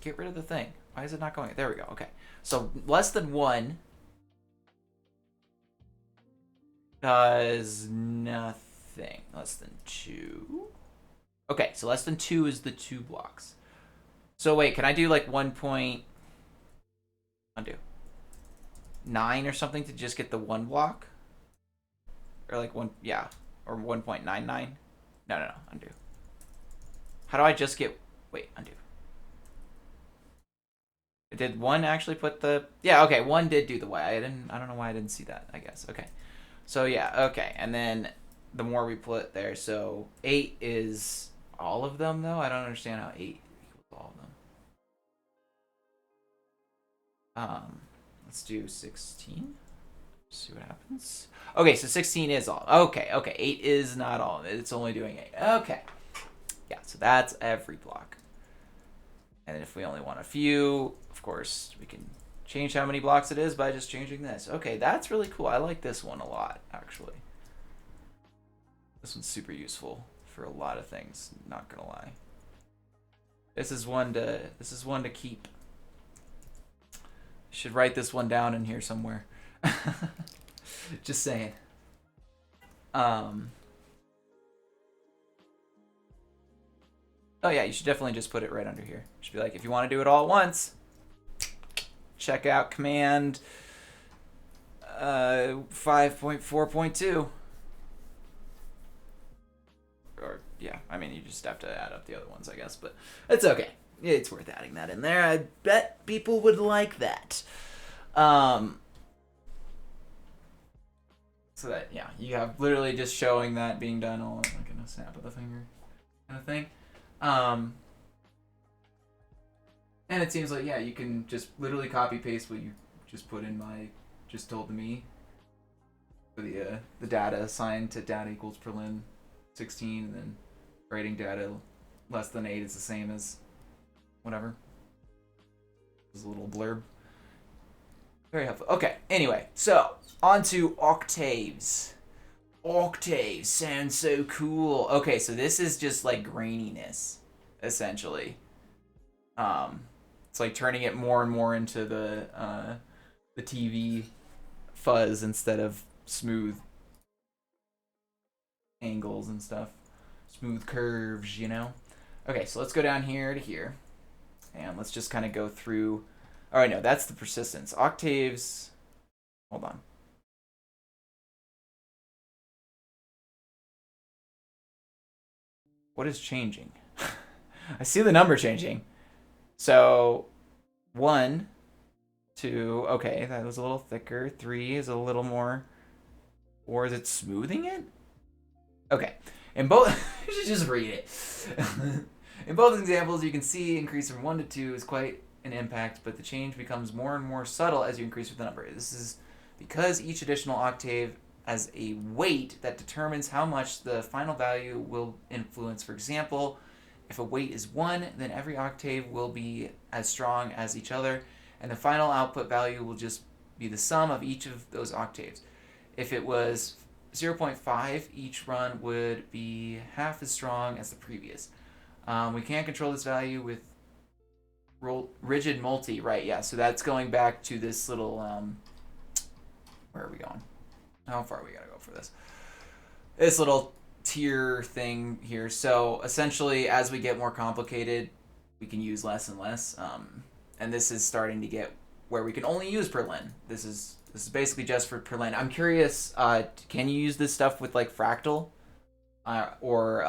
Get rid of the thing. Why is it not going? There we go. Okay. So less than 1 does nothing. Less than 2. Okay, so less than 2 is the 2 blocks. So wait, can I do like 1 point... Undo. 9 or something to just get the 1 block? Or like 1... Yeah. Or 1.99? No. Undo. How do I just get... Wait, undo. Did 1 actually put the... Yeah, okay, 1 did do the Y. I don't know why I didn't see that, I guess. Okay. So yeah, okay. And then the more we put there, so 8 is all of them, though? I don't understand how 8 equals all of them. Let's do 16. See what happens. Okay, so 16 is all. Okay. 8 is not all of it. It's only doing 8. Okay. Yeah, so that's every block. And then if we only want a few, of course, we can change how many blocks it is by just changing this. Okay, that's really cool. I like this one a lot, actually. This one's super useful for a lot of things, not gonna lie. This is one to keep. Should write this one down in here somewhere. Just saying. Oh yeah, you should definitely just put it right under here. Should be like, if you want to do it all at once, check out command 5.4.2. Or yeah, I mean you just have to add up the other ones, I guess, but it's okay. It's worth adding that in there. I bet people would like that. So that yeah, you have literally just showing that being done all like in a snap of the finger kind of thing. And it seems like, yeah, you can just literally copy paste what you just put in just told to me. For the data assigned to data equals perlen 16, and then writing data less than 8 is the same as whatever. This is a little blurb. Very helpful. Okay, anyway, so on to octaves. Octaves sounds so cool. Okay, so this is just like graininess, essentially. It's like turning it more and more into the TV fuzz instead of smooth angles and stuff. Smooth curves, you know? Okay, so let's go down here to here. And let's just kind of go through... Alright, no, that's the persistence. Octaves... Hold on. What is changing? I see the number changing. So, 1, 2, okay, that was a little thicker. 3 is a little more... Or is it smoothing it? Okay. In both... you should just read it. In both examples, you can see increase from 1 to 2 is quite an impact, but the change becomes more and more subtle as you increase with the number. This is because each additional octave has a weight that determines how much the final value will influence. For example, if a weight is 1, then every octave will be as strong as each other, and the final output value will just be the sum of each of those octaves. If it was 0.5, each run would be half as strong as the previous. We can't control this value with rigid multi, right? Yeah, so that's going back to this little, where are we going? How far are we gotta go for this? This little tier thing here. So essentially, as we get more complicated, we can use less and less. And this is starting to get where we can only use perlen. This is basically just for perlen. I'm curious, can you use this stuff with like fractal? Or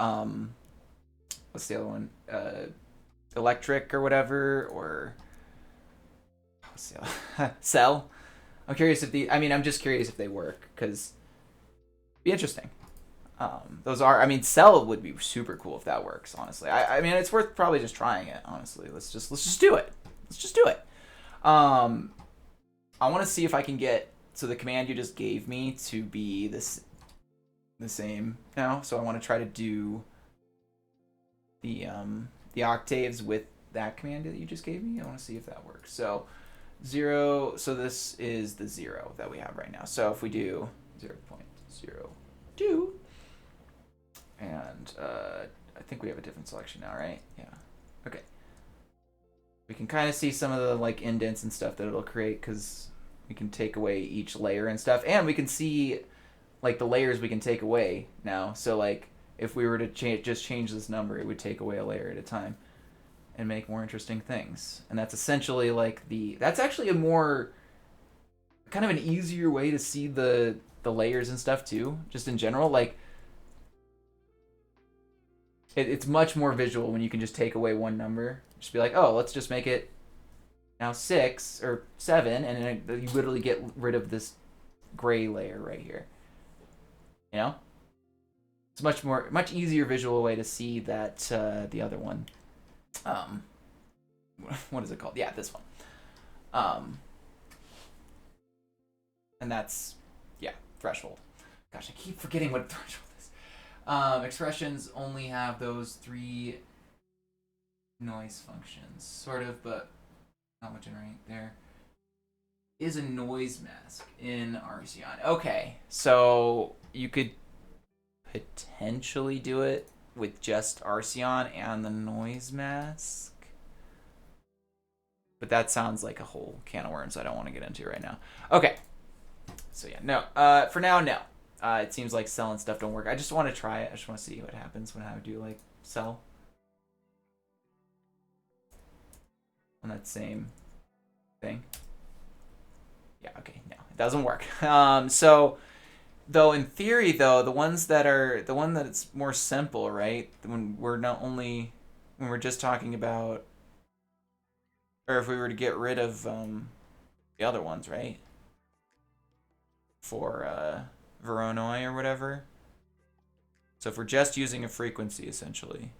what's the other one? Electric or whatever, or what's the other? Cell. I'm curious if I'm just curious if they work, because be interesting. Those are, cell would be super cool if that works, honestly. I mean, it's worth probably just trying it, honestly. Let's just do it. Let's just do it. I want to see if I can get, so the command you just gave me to be the same now. So I want to try to do the octaves with that command that you just gave me. I want to see if that works. So 0, so this is the 0 that we have right now. So if we do 0.02, and I think we have a different selection now, right? Yeah. Okay. We can kind of see some of the like indents and stuff that it'll create, because we can take away each layer and stuff, and we can see like the layers we can take away now. So like if we were to just change this number, it would take away a layer at a time and make more interesting things. And that's essentially like that's actually a more kind of an easier way to see the layers and stuff too, just in general. Like it's much more visual when you can just take away one number. Just be like, oh, let's just make it now 6 or 7, and then you literally get rid of this gray layer right here. You know? It's much easier visual way to see that the other one. What is it called? Yeah, this one. And that's, yeah, threshold. Gosh, I keep forgetting what threshold is. Expressions only have those 3 noise functions, sort of, but not much in right there. Is a noise mask in Arceon. Okay, so you could potentially do it with just Arceon and the noise mask, but that sounds like a whole can of worms I don't want to get into right now. Okay, so yeah, no. For now, no. It seems like cell and stuff don't work. I just want to try it. I just want to see what happens when I do like cell on that same thing. Yeah, okay, no, it doesn't work. So though in theory though, the one that's more simple, right? When we're just talking about, or if we were to get rid of the other ones, right? For Voronoi or whatever. So if we're just using a frequency essentially,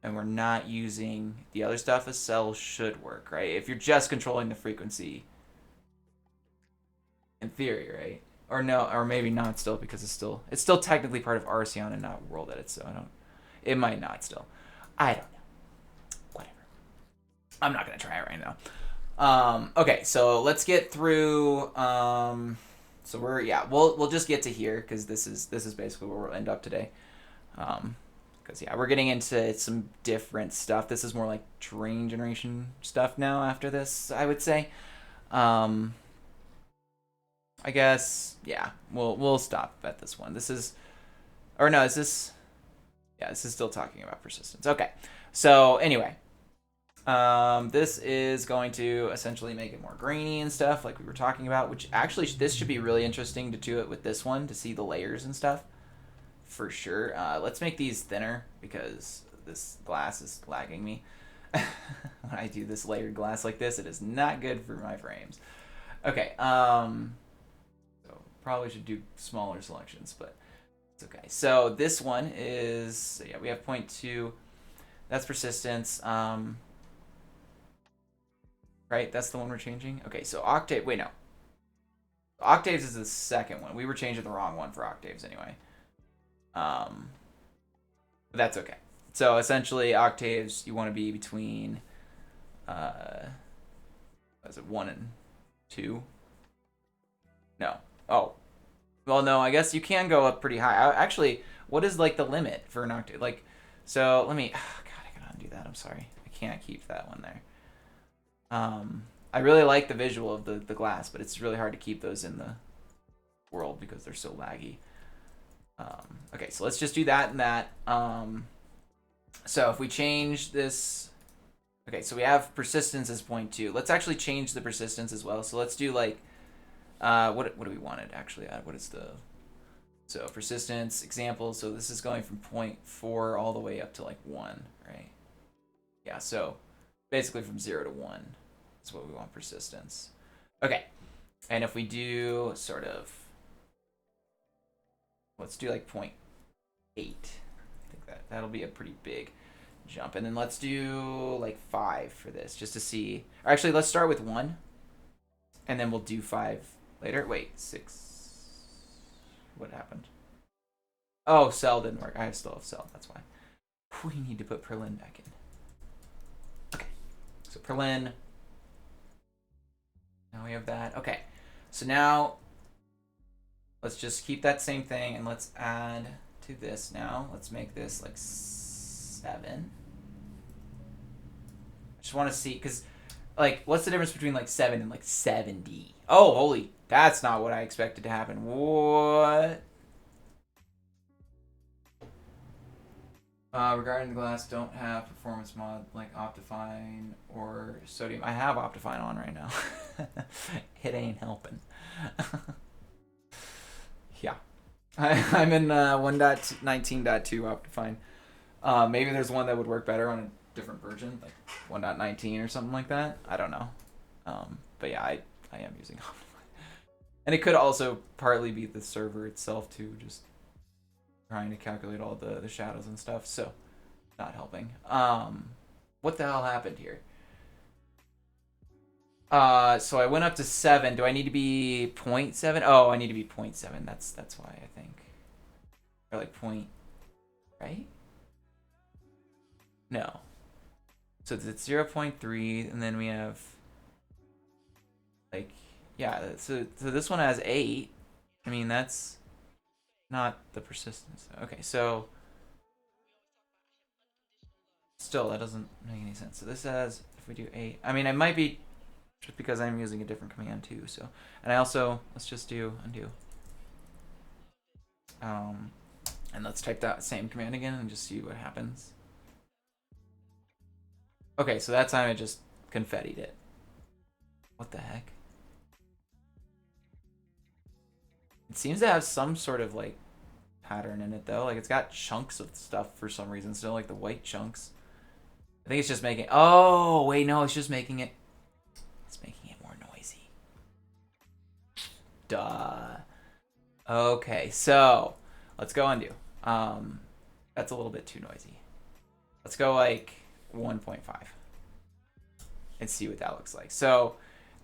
and we're not using the other stuff, a cell should work, right? If you're just controlling the frequency, in theory, right? Or no, or maybe not still, because it's still technically part of Arceon and not World Edit, so it might not still. I don't know. Whatever. I'm not gonna try it right now. Okay, so let's get through. So we'll just get to here, because this is basically where we'll end up today. Because yeah, we're getting into some different stuff. This is more like terrain generation stuff now after this, I would say. I guess, yeah, we'll stop at this one. This is still talking about persistence. Okay, so anyway, this is going to essentially make it more grainy and stuff like we were talking about, which actually this should be really interesting to do it with this one, to see the layers and stuff. For sure. Let's make these thinner, because this glass is lagging me. When I do this layered glass like this, it is not good for my frames. Okay. So probably should do smaller selections, but it's okay. So this one is, so yeah, we have 0.2. That's persistence. Right? That's the one we're changing? Okay, so octave. Wait, no. Octaves is the second one. We were changing the wrong one for octaves anyway. But that's okay. So essentially, octaves, you want to be between, what is it, 1 and 2? No. Oh. Well, no, I guess you can go up pretty high. Actually, what is, like, the limit for an octave? Like, so, let me, oh, God, I gotta undo that. I'm sorry. I can't keep that one there. I really like the visual of the glass, but it's really hard to keep those in the world because they're so laggy. Okay, so let's just do that and that. So if we change this, okay, so we have persistence as 0.2. Let's actually change the persistence as well. So let's do like, what do we want it actually at? What is so persistence example. So this is going from 0.4 all the way up to like 1, right? Yeah, so basically from 0 to 1. That's what we want, persistence. Okay. And if we do sort of, let's do like 0.8. I think that'll be a pretty big jump. And then let's do like 5 for this, just to see. Or actually, let's start with 1. And then we'll do 5 later. Wait, 6. What happened? Oh, cell didn't work. I still have cell. That's why. We need to put Perlin back in. Okay. So Perlin. Now we have that. Okay. So now let's just keep that same thing and let's add to this now. Let's make this like 7. I just want to see, because like, what's the difference between like 7 and like 70? Oh, holy, that's not what I expected to happen. What? Regarding the glass, don't have performance mod like Optifine or Sodium. I have Optifine on right now. It ain't helping. Yeah. I'm in 1.19.2 Optifine. Maybe there's one that would work better on a different version, like 1.19 or something like that. I don't know. But yeah, I am using Optifine. And it could also partly be the server itself too, just trying to calculate all the shadows and stuff, so not helping. What the hell happened here? So I went up to 7. Do I need to be 0.7? Oh, I need to be 0.7. That's why, I think. Or like point, right? No. So it's 0.3, and then we have like, yeah, so this one has 8. I mean, that's not the persistence. Okay, so still, that doesn't make any sense. So this has, if we do 8, I mean, it might be just because I'm using a different command too. So, and I also, let's just do undo. And let's type that same command again and just see what happens. Okay, so that time I just confettied it. What the heck? It seems to have some sort of like pattern in it though. Like it's got chunks of stuff for some reason. Still like the white chunks. I think it's just making. Oh wait, no, it's just making it. It's making it more noisy. Duh. Okay, so let's go undo. That's a little bit too noisy. Let's go like 1.5 and see what that looks like. So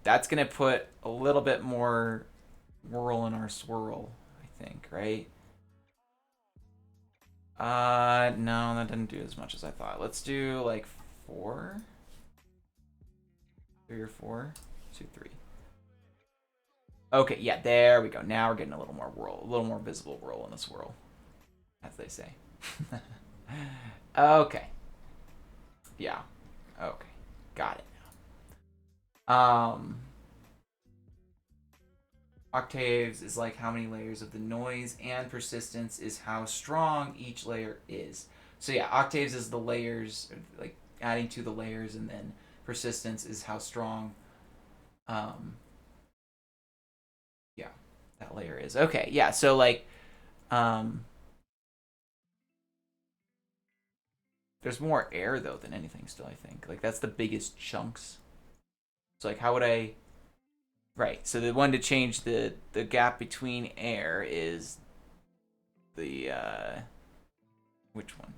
that's gonna put a little bit more whirl in our swirl, I think, right? No, that didn't do as much as I thought. Let's do like 4, 3 or 4, 2, 3. Okay, yeah, there we go. Now we're getting a little more whirl, a little more visible whirl in the swirl, as they say. Okay. Yeah. Okay. Got it now. Octaves is like how many layers of the noise, and persistence is how strong each layer is. So yeah, octaves is the layers, like adding to the layers, and then persistence is how strong yeah, that layer is. Okay, yeah, so like there's more air though than anything still, I think. Like that's the biggest chunks. So like how would I, right, so the one to change the gap between air is the which one?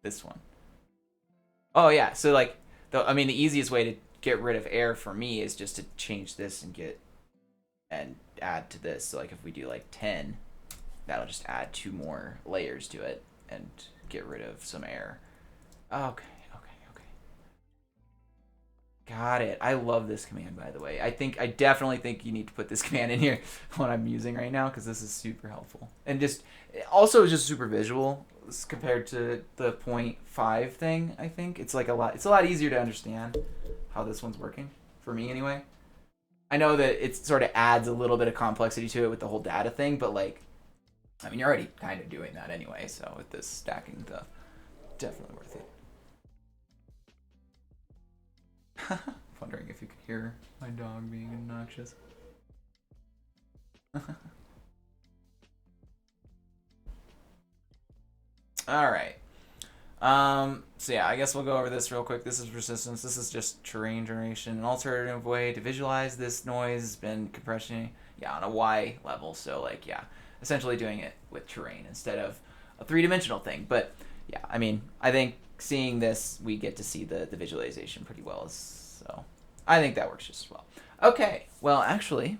This one. Oh yeah, so like I mean the easiest way to get rid of air for me is just to change this and add to this. So like if we do like 10, that'll just add 2 more layers to it and get rid of some air. Okay. Got it. I love this command, by the way. I definitely think you need to put this command in here, what I'm using right now, because this is super helpful. And just, also just super visual compared to the 0.5 thing, I think. It's a lot easier to understand how this one's working, for me anyway. I know that it sort of adds a little bit of complexity to it with the whole data thing, but like, I mean, you're already kind of doing that anyway, so with this stacking stuff, definitely worth it. Wondering if you could hear my dog being obnoxious. All right. So yeah, I guess we'll go over this real quick. This is resistance. This is just terrain generation. An alternative way to visualize this noise has been compression, yeah, on a Y level. So like, yeah, essentially doing it with terrain instead of a three-dimensional thing. But yeah, I mean, I think seeing this, we get to see the visualization pretty well. So I think that works just as well. Okay, well, actually,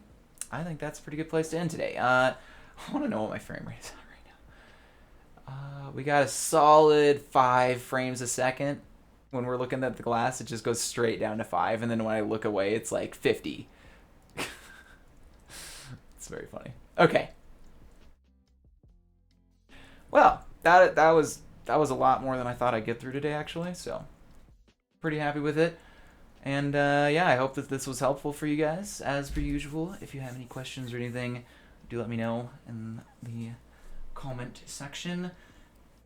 I think that's a pretty good place to end today. I want to know what my frame rate is. We got a solid 5 frames a second. When we're looking at the glass, it just goes straight down to 5, and then when I look away, it's like 50. It's very funny. Okay. Well, that was a lot more than I thought I'd get through today, actually. So, pretty happy with it. And yeah, I hope that this was helpful for you guys. As per usual, if you have any questions or anything, do let me know in the comment section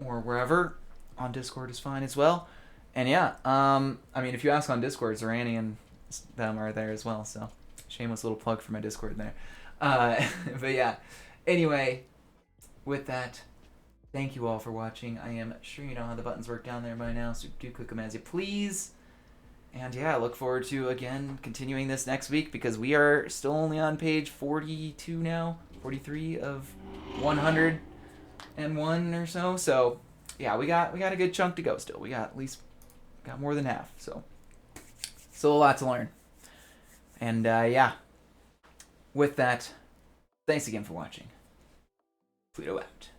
or wherever. On Discord is fine as well. And yeah, I mean, if you ask on Discord, Zeranny and them are there as well. So shameless little plug for my Discord there. But yeah, anyway, with that, thank you all for watching. I am sure you know how the buttons work down there by now, so do click them as you please. And yeah, I look forward to, again, continuing this next week because we are still only on page 42 now, 43 of 101 or so. So yeah, we got a good chunk to go still. We got at least more than half. So still a lot to learn. And yeah, with that, thanks again for watching. Pluto out.